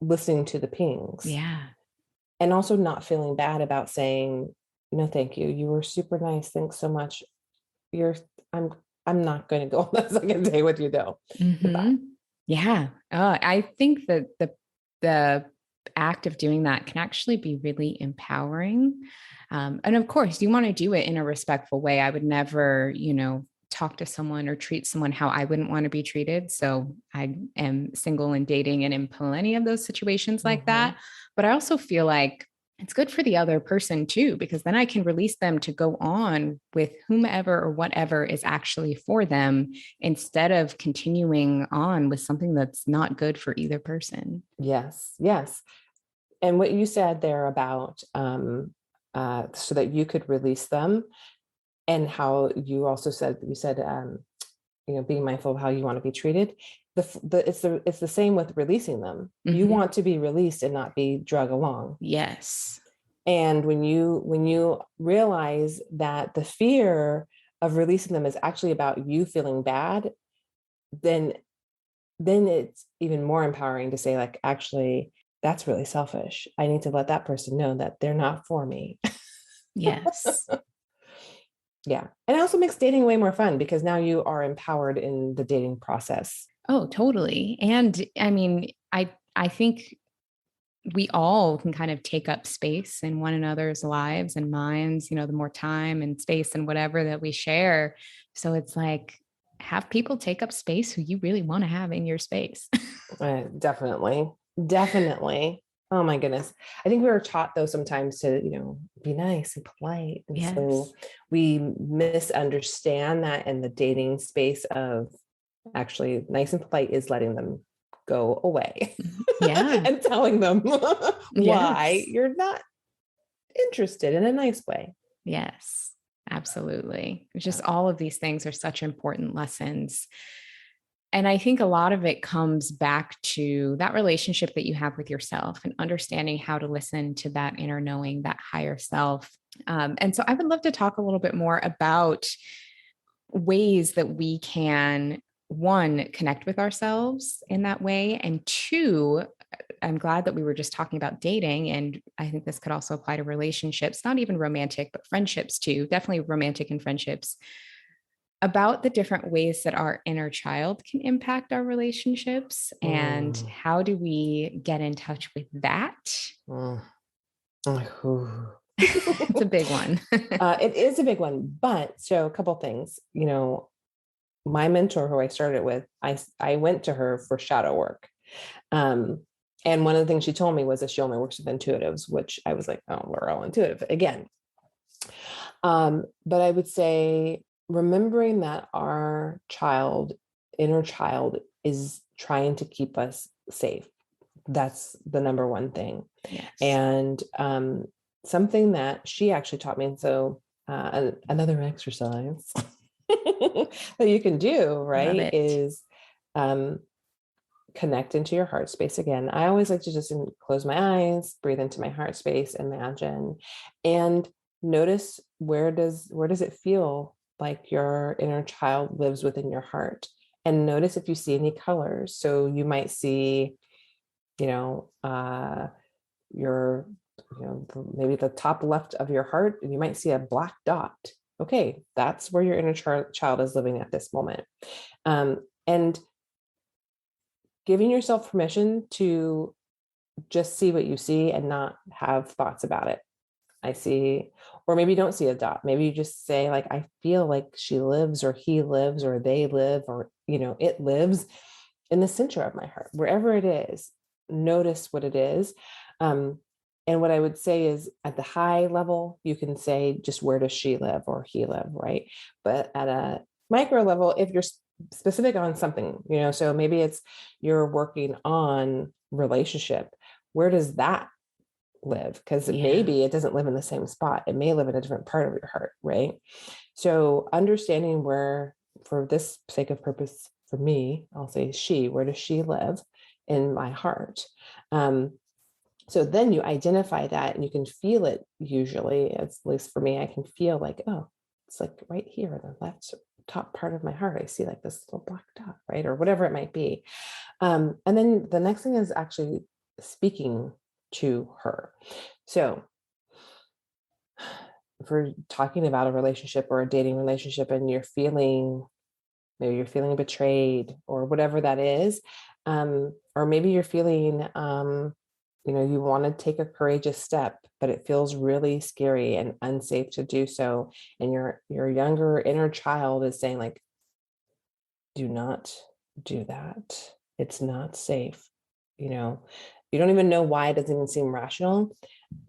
listening to the pings Yeah. and also not feeling bad about saying, no, thank you. You were super nice. Thanks so much. You're, I'm, I'm not going to go on that second day with you though. Goodbye. Mm-hmm. Yeah. I think that the act of doing that can actually be really empowering. And of course, you want to do it in a respectful way. I would never, talk to someone or treat someone how I wouldn't want to be treated. So I am single and dating and in plenty of those situations like Mm-hmm. that. But I also feel like it's good for the other person too, because then I can release them to go on with whomever or whatever is actually for them instead of continuing on with something that's not good for either person. Yes. Yes. And what you said there about so that you could release them, and how you also said being mindful of how you want to be treated. It's the same with releasing them. You Mm-hmm. want to be released and not be drug along. Yes. And when you realize that the fear of releasing them is actually about you feeling bad, then it's even more empowering to say, like, actually, that's really selfish. I need to let that person know that they're not for me. Yes. Yeah. And it also makes dating way more fun because now you are empowered in the dating process. Oh, totally. And I mean, I think we all can kind of take up space in one another's lives and minds, the more time and space and whatever that we share. So it's like have people take up space who you really want to have in your space. Definitely. Definitely. Oh my goodness. I think we were taught though sometimes to, be nice and polite. And Yes. so we misunderstand that in the dating space of actually nice and polite is letting them go away Yeah. and telling them why Yes. you're not interested in a nice way. Yes. Absolutely. It's Yeah. just all of these things are such important lessons. And I think a lot of it comes back to that relationship that you have with yourself and understanding how to listen to that inner knowing, that higher self. And so I would love to talk a little bit more about ways that we can, one, connect with ourselves in that way. And two, I'm glad that we were just talking about dating. And I think this could also apply to relationships, not even romantic, but friendships too, definitely romantic and friendships, about the different ways that our inner child can impact our relationships and Mm, how do we get in touch with that. mm, It's a big one. it is a big one, but so a couple things, my mentor who I started with, I went to her for shadow work. Um, and one of the things she told me was that she only works with intuitives, which I was like, oh, we're all intuitive again. But I would say remembering that our inner child, is trying to keep us safe. That's the number one thing. Yes. And something that she actually taught me, and so another exercise that you can do, Love right, it. is um, connect into your heart space again. I always like to just close my eyes, breathe into my heart space, imagine, and notice where does it feel like your inner child lives within your heart. And notice if you see any colors. So you might see, you know, your, maybe the top left of your heart, and you might see a black dot. Okay, that's where your inner child is living at this moment. And giving yourself permission to just see what you see and not have thoughts about it. I see, or maybe you don't see a dot. Maybe you just say, like, I feel like she lives, or he lives, or they live, or, it lives in the center of my heart, wherever it is. Notice what it is. And what I would say is, at the high level, you can say, just where does she live or he live, right? But at a micro level, if you're specific on something, so maybe it's you're working on relationship, where does that live? Because Yeah. maybe it doesn't live in the same spot. It may live in a different part of your heart, right? So understanding where, for this sake of purpose, for me, I'll say she, where does she live in my heart? So then you identify that, and you can feel it. Usually, at least for me, I can feel like, oh, it's like right here in the left top part of my heart. I see like this little black dot, right? Or whatever it might be. And then the next thing is actually speaking to her. So if we're talking about a relationship or a dating relationship, and maybe you're feeling betrayed or whatever that is, or maybe you're feeling, you want to take a courageous step, but it feels really scary and unsafe to do so. And your younger inner child is saying, like, do not do that. It's not safe. You don't even know why. It doesn't even seem rational.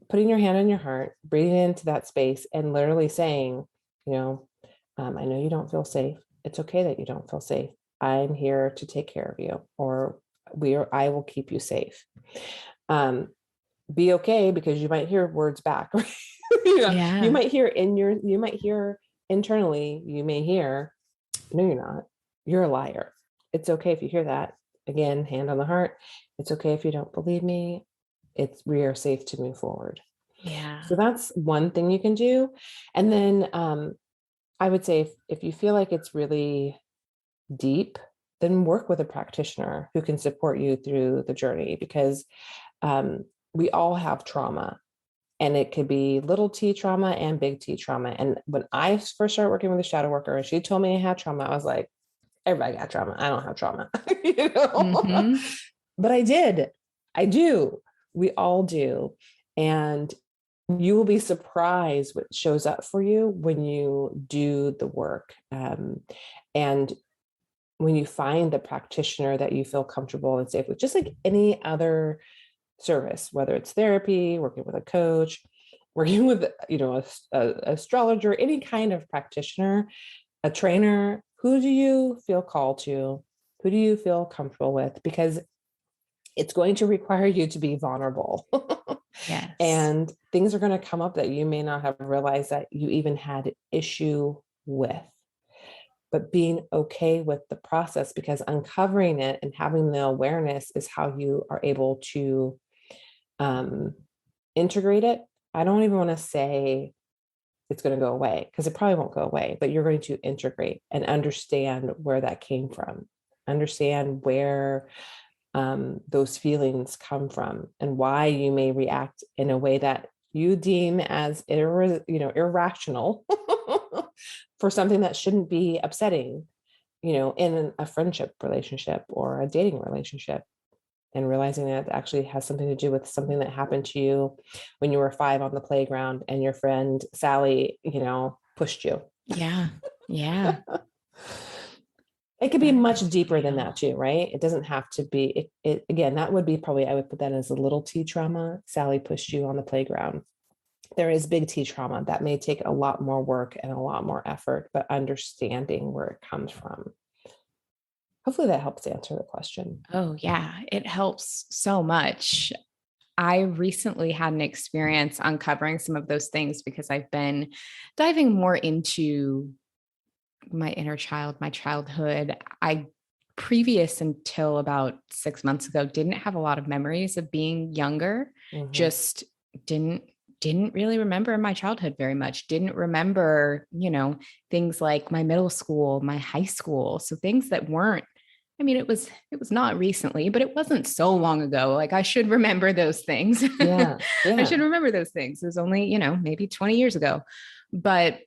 Putting your hand on your heart, breathing into that space, and literally saying, I know you don't feel safe. It's okay that you don't feel safe. I'm here to take care of you, or I will keep you safe. Be okay, because you might hear words back. You Yeah. might hear internally, you may hear, no, you're not. You're a liar. It's okay if you hear that. Again, hand on the heart. It's okay if you don't believe me. We are safe to move forward. Yeah. So that's one thing you can do. And then I would say, if you feel like it's really deep, then work with a practitioner who can support you through the journey, because we all have trauma. And it could be little t trauma and big T trauma. And when I first started working with a shadow worker, and she told me I had trauma, I was like, everybody got trauma. I don't have trauma, you know? Mm-hmm. But I did. I do. We all do. And you will be surprised what shows up for you when you do the work. And when you find the practitioner that you feel comfortable and safe with, just like any other service, whether it's therapy, working with a coach, working with, a astrologer, any kind of practitioner, a trainer, who do you feel called to? Who do you feel comfortable with? Because it's going to require you to be vulnerable. Yes. And things are going to come up that you may not have realized that you even had issue with. But being okay with the process, because uncovering it and having the awareness is how you are able to um, integrate it. I don't even want to say it's going to go away, because it probably won't go away, but you're going to integrate and understand where that came from, understand where those feelings come from, and why you may react in a way that you deem as irrational for something that shouldn't be upsetting, in a friendship relationship or a dating relationship. And realizing that it actually has something to do with something that happened to you when you were 5 on the playground, and your friend Sally, pushed you. Yeah. Yeah. It could be That much is deeper than that real. too, right? It doesn't have to be it again, that would be probably, I would put that as a little T trauma. Sally pushed you on the playground. There is big T trauma that may take a lot more work and a lot more effort, but understanding where it comes from. Hopefully that helps answer the question. Oh, yeah, it helps so much. I recently had an experience uncovering some of those things because I've been diving more into my inner child, my childhood. I previous until about 6 months ago didn't have a lot of memories of being younger. Mm-hmm. Just didn't didn't really remember my childhood very much. Didn't remember, things like my middle school, my high school. So things that weren't, I mean, it was not recently, but it wasn't so long ago. Like I should remember those things. Yeah. I should Yeah. remember those things. It was only, maybe 20 years ago. But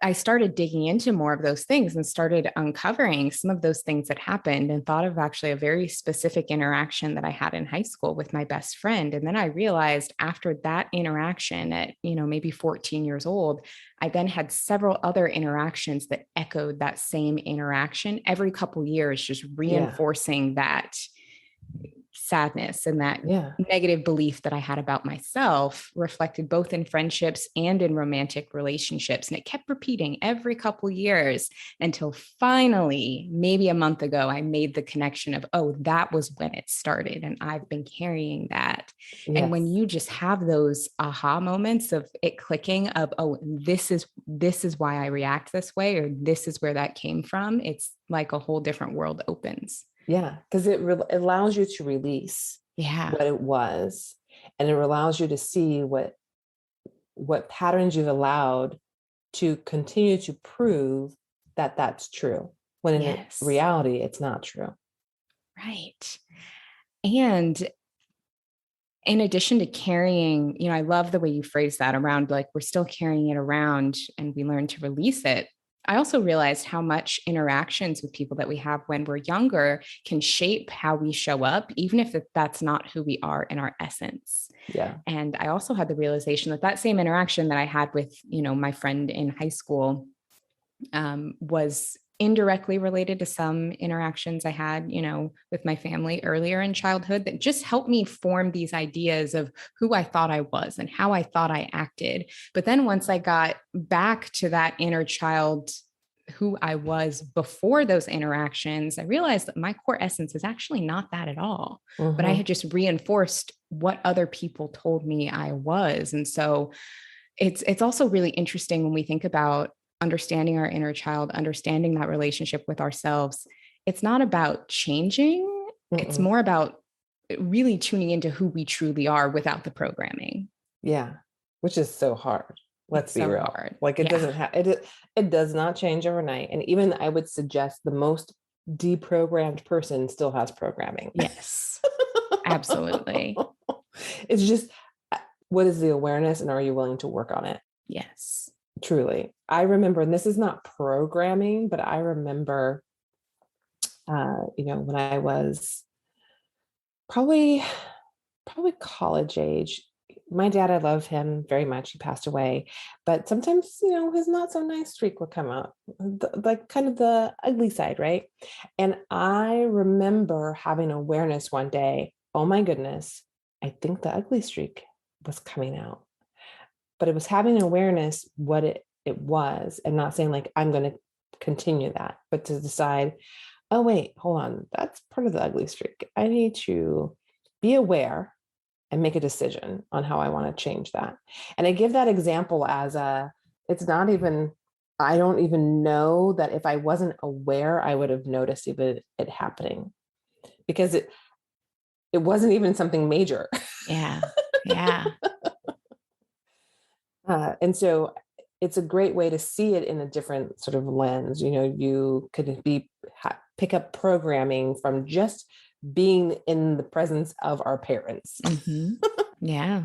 I started digging into more of those things and started uncovering some of those things that happened, and thought of actually a very specific interaction that I had in high school with my best friend. And then I realized after that interaction at, maybe 14 years old, I then had several other interactions that echoed that same interaction every couple years, just Yeah. reinforcing that sadness and that Yeah. negative belief that I had about myself, reflected both in friendships and in romantic relationships. And it kept repeating every couple years until finally, maybe a month ago, I made the connection of, oh, that was when it started. And I've been carrying that. And when Yes. you just have those aha moments of it clicking of, oh, this is why I react this way, or this is where that came from, it's like a whole different world opens. Yeah. Because it allows you to release Yeah. what it was, and it allows you to see what patterns you've allowed to continue to prove that that's true, when in Yes. reality it's not true. Right. And in addition to carrying, I love the way you phrase that around like we're still carrying it around and we learn to release it. I also realized how much interactions with people that we have when we're younger can shape how we show up, even if that's not who we are in our essence. Yeah. And I also had the realization that that same interaction that I had with, my friend in high school, was indirectly related to some interactions I had, with my family earlier in childhood, that just helped me form these ideas of who I thought I was and how I thought I acted. But then once I got back to that inner child, who I was before those interactions, I realized that my core essence is actually not that at all. But I Mm-hmm. had just reinforced what other people told me I was. And so it's also really interesting when we think about understanding our inner child, understanding that relationship with ourselves. It's not about changing, it's Mm-mm. more about really tuning into who we truly are without the programming. Yeah. Which is so hard. Let's It's be so real. hard. Like it Yeah. doesn't have it does not change overnight. And even I would suggest the most deprogrammed person still has programming. Yes. Absolutely. It's just what is the awareness, and are you willing to work on it? Yes. Truly. I remember, and this is not programming, but I remember when I was probably college age. My dad, I love him very much. He passed away, but sometimes, his not so nice streak would come out, like kind of the ugly side, right? And I remember having awareness one day. Oh my goodness, I think the ugly streak was coming out, but it was having awareness what it was, and not saying like I'm going to continue that, but to decide, oh wait, hold on, that's part of the ugly streak. I need to be aware and make a decision on how I want to change that. And I give that example as it's not even, I don't even know that if I wasn't aware, I would have noticed even it happening, because it wasn't even something major. Yeah. Yeah. And so it's a great way to see it in a different sort of lens. You could pick up programming from just being in the presence of our parents. Mm-hmm. Yeah.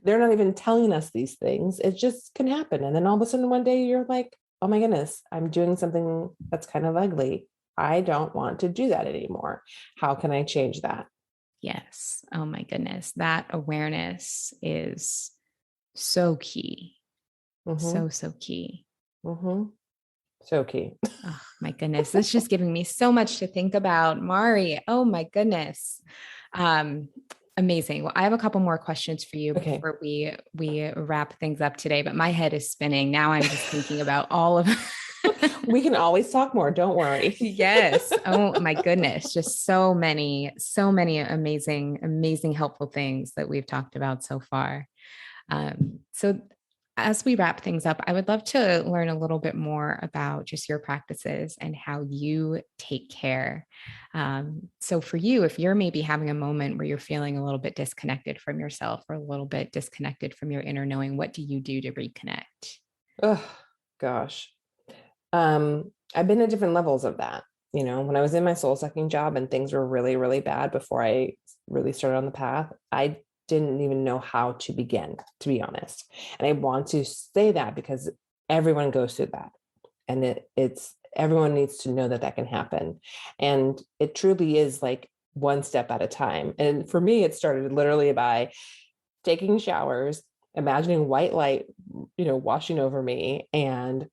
They're not even telling us these things. It just can happen. And then all of a sudden one day you're like, oh my goodness, I'm doing something that's kind of ugly. I don't want to do that anymore. How can I change that? Yes. Oh my goodness. That awareness is so key. Mm-hmm. So key. Mm-hmm. So key. Oh my goodness. This is just giving me so much to think about, Mari. Oh my goodness. Um, Amazing. Well, I have a couple more questions for you Okay. before we wrap things up today, but my head is spinning. Now I'm just thinking about all of We can always talk more. Don't worry. Yes. Oh my goodness. Just so many amazing, amazing, helpful things that we've talked about so far. So, as we wrap things up, I would love to learn a little bit more about just your practices and how you take care. So, for you, if you're maybe having a moment where you're feeling a little bit disconnected from yourself or a little bit disconnected from your inner knowing, what do you do to reconnect? Oh, gosh. I've been at different levels of that. When I was in my soul sucking job and things were really, really bad before I really started on the path, I didn't even know how to begin, to be honest. And I want to say that because everyone goes through that. And it's everyone needs to know that that can happen. And it truly is like one step at a time. And for me, it started literally by taking showers, imagining white light, washing over me, and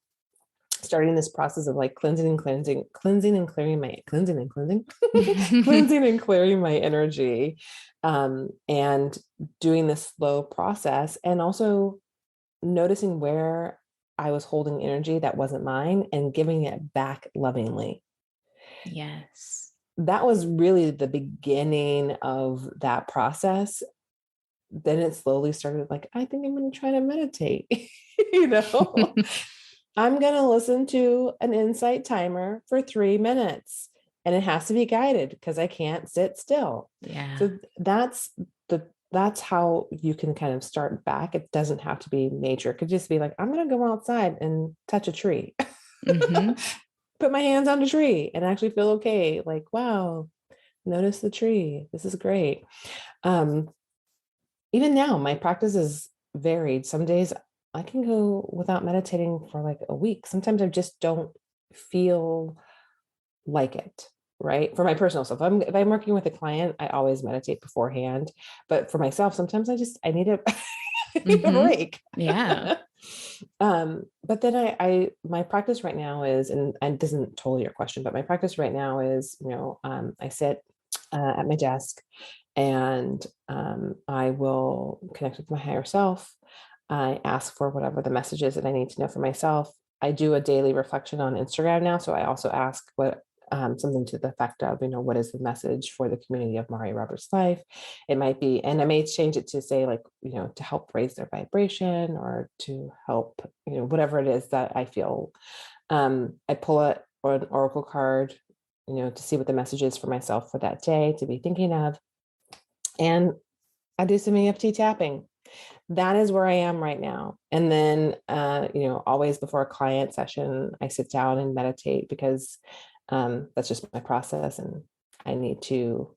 starting this process of like cleansing and clearing my cleansing and clearing my energy, and doing this slow process, and also noticing where I was holding energy that wasn't mine and giving it back lovingly. Yes. That was really the beginning of that process. Then it slowly started like, I think I'm going to try to meditate. you know I'm going to listen to an insight timer for 3 minutes, and it has to be guided because I can't sit still. Yeah. So that's how you can kind of start back. It doesn't have to be major. It could just be like, I'm going to go outside and touch a tree, Hmm. put my hands on a tree and actually feel okay. Like, wow, notice the tree. This is great. Um, Even now, my practice is varied. Some days I can go without meditating for like a week. Sometimes I just don't feel like it, right? For my personal self. If I'm working with a client, I always meditate beforehand. But for myself, sometimes I need a, I need a Hmm. break. Yeah. But then my practice right now is, and this isn't totally your question, but my practice right now is, I sit at my desk, and I will connect with my higher self. I ask for whatever the message is that I need to know for myself. I do a daily reflection on Instagram now, so I also ask what something to the effect of, what is the message for the community of Mari Roberts' life? It might be, and I may change it to say like, to help raise their vibration, or to help, whatever it is that I feel. I pull or an oracle card, to see what the message is for myself for that day to be thinking of. And I do some EFT tapping. That is where I am right now. And then, always before a client session, I sit down and meditate because that's just my process. And I need to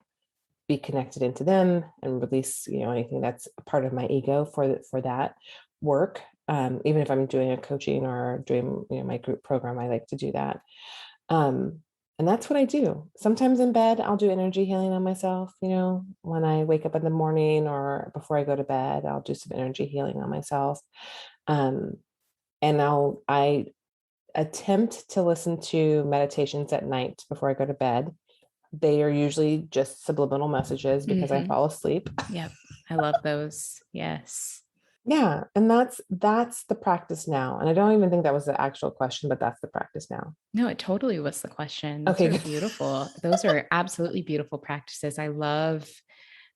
be connected into them and release, anything that's a part of my ego for that work. Even if I'm doing a coaching or doing, my group program, I like to do that. Um, and that's what I do. Sometimes in bed, I'll do energy healing on myself. When I wake up in the morning or before I go to bed, I'll do some energy healing on myself. Um, and I attempt to listen to meditations at night before I go to bed. They are usually just subliminal messages because I Hmm. fall asleep. Yep. I love those. Yes. Yeah, and that's the practice now. And I don't even think that was the actual question, but that's the practice now. No, it totally was the question. Those Okay, are good. beautiful. Those are absolutely beautiful practices. I love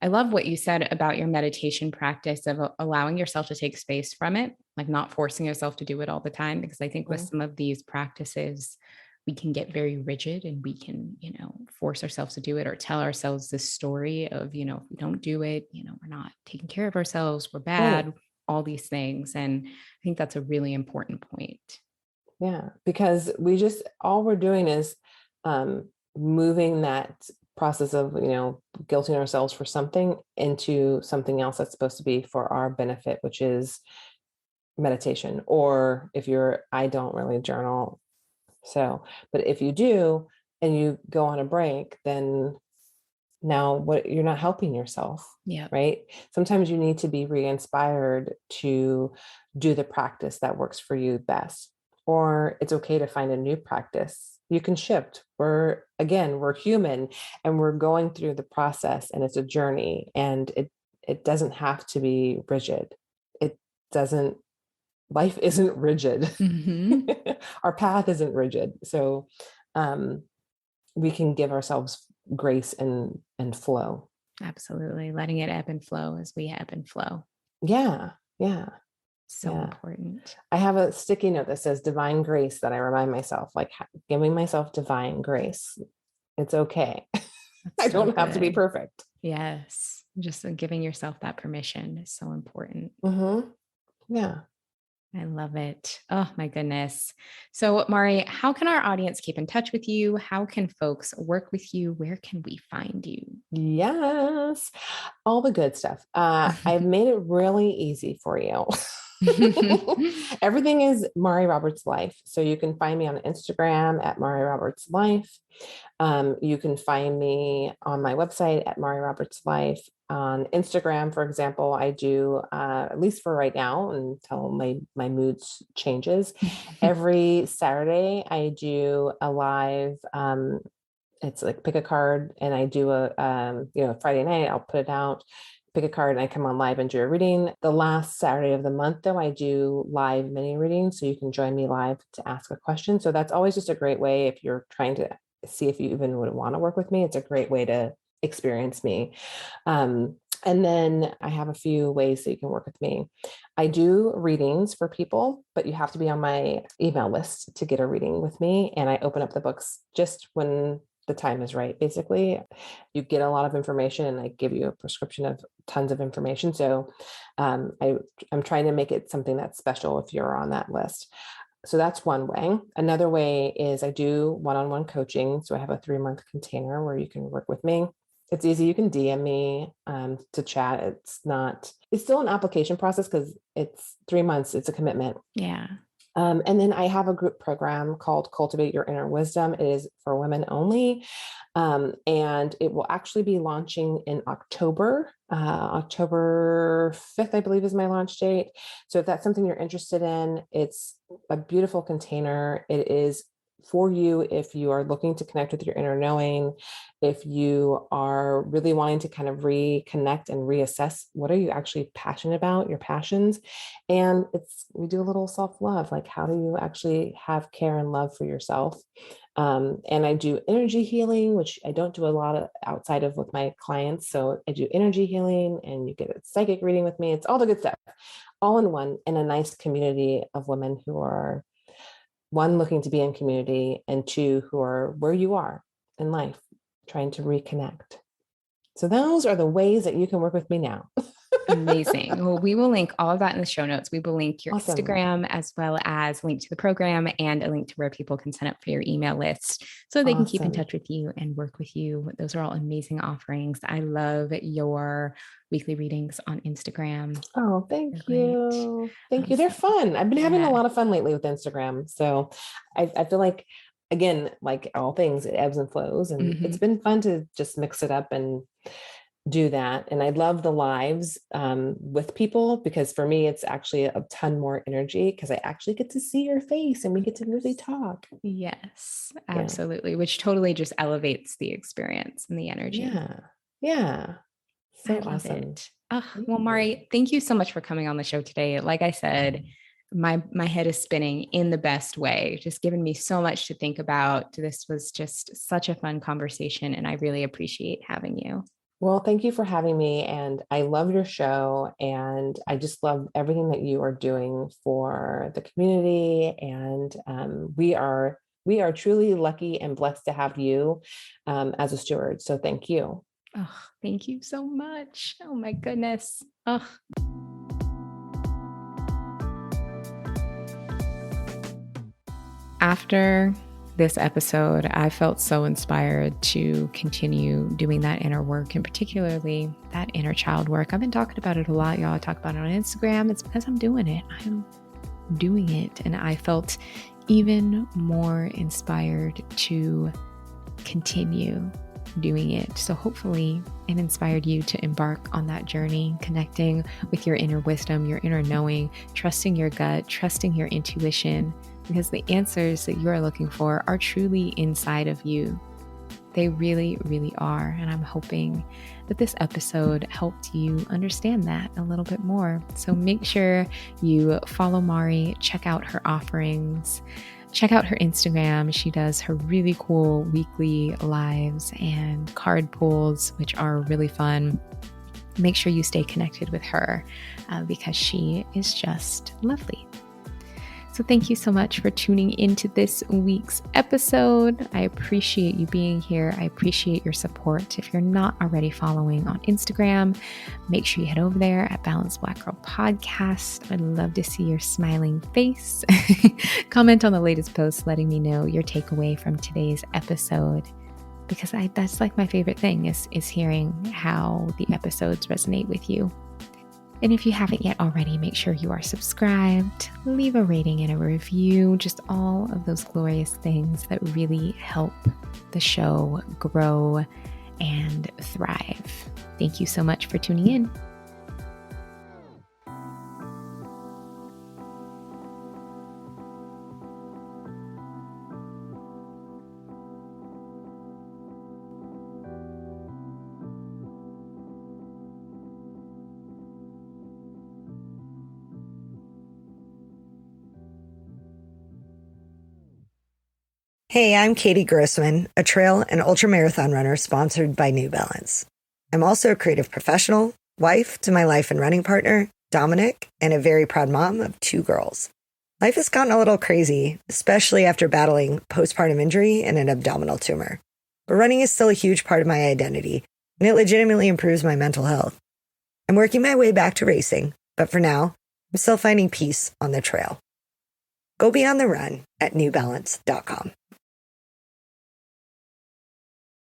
what you said about your meditation practice of allowing yourself to take space from it, like not forcing yourself to do it all the time. Because I think with some of these practices, we can get very rigid and we can, force ourselves to do it or tell ourselves this story of, if we don't do it, we're not taking care of ourselves, we're Right. bad, all these things. And I think that's a really important point. Yeah, because all we're doing is moving that process of, guilting ourselves for something into something else that's supposed to be for our benefit, which is meditation. Or if I don't really journal. So, but if you do and you go on a break, then now what you're not helping yourself, Yeah. right? Sometimes you need to be re-inspired to do the practice that works for you best, or it's okay to find a new practice You can shift. We're human, and we're going through the process, and it's a journey, and it doesn't have to be rigid. It doesn't, life isn't rigid. Mm-hmm. Our path isn't rigid. So we can give ourselves grace and flow. Absolutely. Letting it ebb and flow as we ebb and flow. Yeah. Yeah. So Yeah. important. I have a sticky note that says divine grace that I remind myself, like giving myself divine grace. It's okay. That's I so don't have to be good. perfect. Yes. Just giving yourself that permission is so important. Mm-hmm. Yeah. I love it. Oh my goodness. So, Mari, how can our audience keep in touch with you? How can folks work with you? Where can we find you? Yes. All the good stuff. I've made it really easy for you. Everything is Mari Roberts Life. So you can find me on Instagram at Mari Roberts Life. You can find me on my website at Mari Roberts Life. On Instagram, for example, I do, at least for right now, until my moods changes, every Saturday I do a live, it's like pick a card, and I do Friday night, I'll put it out, pick a card, and I come on live and do a reading. The last Saturday of the month, though, I do live mini readings. So you can join me live to ask a question. So that's always just a great way if you're trying to see if you even would want to work with me. It's a great way to experience me. And then I have a few ways that you can work with me. I do readings for people, but you have to be on my email list to get a reading with me. And I open up the books just when the time is right. Basically, you get a lot of information, and I give you a prescription of tons of information. So I'm trying to make it something that's special if you're on that list. So that's one way. Another way is I do one-on-one coaching. So I have a 3-month container where you can work with me. It's easy. You can DM me to chat. It's still an application process because it's 3 months. It's a commitment. Yeah. And then I have a group program called Cultivate Your Inner Wisdom. It is for women only. And it will actually be launching in October. October 5th, I believe, is my launch date. So if that's something you're interested in, it's a beautiful container. It is for you if you are looking to connect with your inner knowing, if you are really wanting to kind of reconnect and reassess what are you actually passionate about, your passions. And we do a little self-love, like how do you actually have care and love for yourself. And I do energy healing, which I don't do a lot of outside of with my clients. So I do energy healing, and you get a psychic reading with me. It's all the good stuff, all in one, in a nice community of women who are, one, looking to be in community, and two, who are where you are in life, trying to reconnect. So those are the ways that you can work with me now. Amazing. Well, we will link all of that in the show notes. We will link your Awesome. Instagram as well as a link to the program and a link to where people can sign up for your email list so they can keep in Awesome. touch with you and work with you. Those are all amazing offerings. I love your weekly readings on Instagram. Oh, They're thank great. you. Thank you. They're So, fun. I've been having a yeah. lot of fun lately with Instagram. So I feel like, again, like all things, it ebbs and flows. And Mm-hmm. it's been fun to just mix it up and do that. And I love the lives with people, because for me, it's actually a ton more energy because I actually get to see your face and we get to really talk. Yes, Yeah. absolutely. Which totally just elevates the experience and the energy. Yeah. Yeah. I So love awesome. it. Oh, Thank well, you. Mari, thank you so much for coming on the show today. Like I said, my head is spinning in the best way, just giving me so much to think about. This was just such a fun conversation, and I really appreciate having you. Well, thank you for having me. And I love your show. And I just love everything that you are doing for the community. And we are truly lucky and blessed to have you as a steward. So thank you. Oh, thank you so much. Oh my goodness. Oh. After this episode, I felt so inspired to continue doing that inner work, and particularly that inner child work. I've been talking about it a lot, y'all. I talk about it on Instagram. It's because I'm doing it. I'm doing it. And I felt even more inspired to continue doing it. So hopefully it inspired you to embark on that journey, connecting with your inner wisdom, your inner knowing, trusting your gut, trusting your intuition, because the answers that you are looking for are truly inside of you. They really, really are. And I'm hoping that this episode helped you understand that a little bit more. So make sure you follow Mari, check out her offerings, check out her Instagram. She does her really cool weekly lives and card pulls, which are really fun. Make sure you stay connected with her because she is just lovely. So thank you so much for tuning into this week's episode. I appreciate you being here. I appreciate your support. If you're not already following on Instagram, make sure you head over there at Balanced Black Girl Podcast. I'd love to see your smiling face. Comment on the latest post letting me know your takeaway from today's episode, because that's like my favorite thing is hearing how the episodes resonate with you. And if you haven't yet already, make sure you are subscribed, leave a rating and a review, just all of those glorious things that really help the show grow and thrive. Thank you so much for tuning in. Hey, I'm Katie Grossman, a trail and ultramarathon runner sponsored by New Balance. I'm also a creative professional, wife to my life and running partner, Dominic, and a very proud mom of 2 girls. Life has gotten a little crazy, especially after battling postpartum injury and an abdominal tumor. But running is still a huge part of my identity, and it legitimately improves my mental health. I'm working my way back to racing, but for now, I'm still finding peace on the trail. Go be on the run at newbalance.com.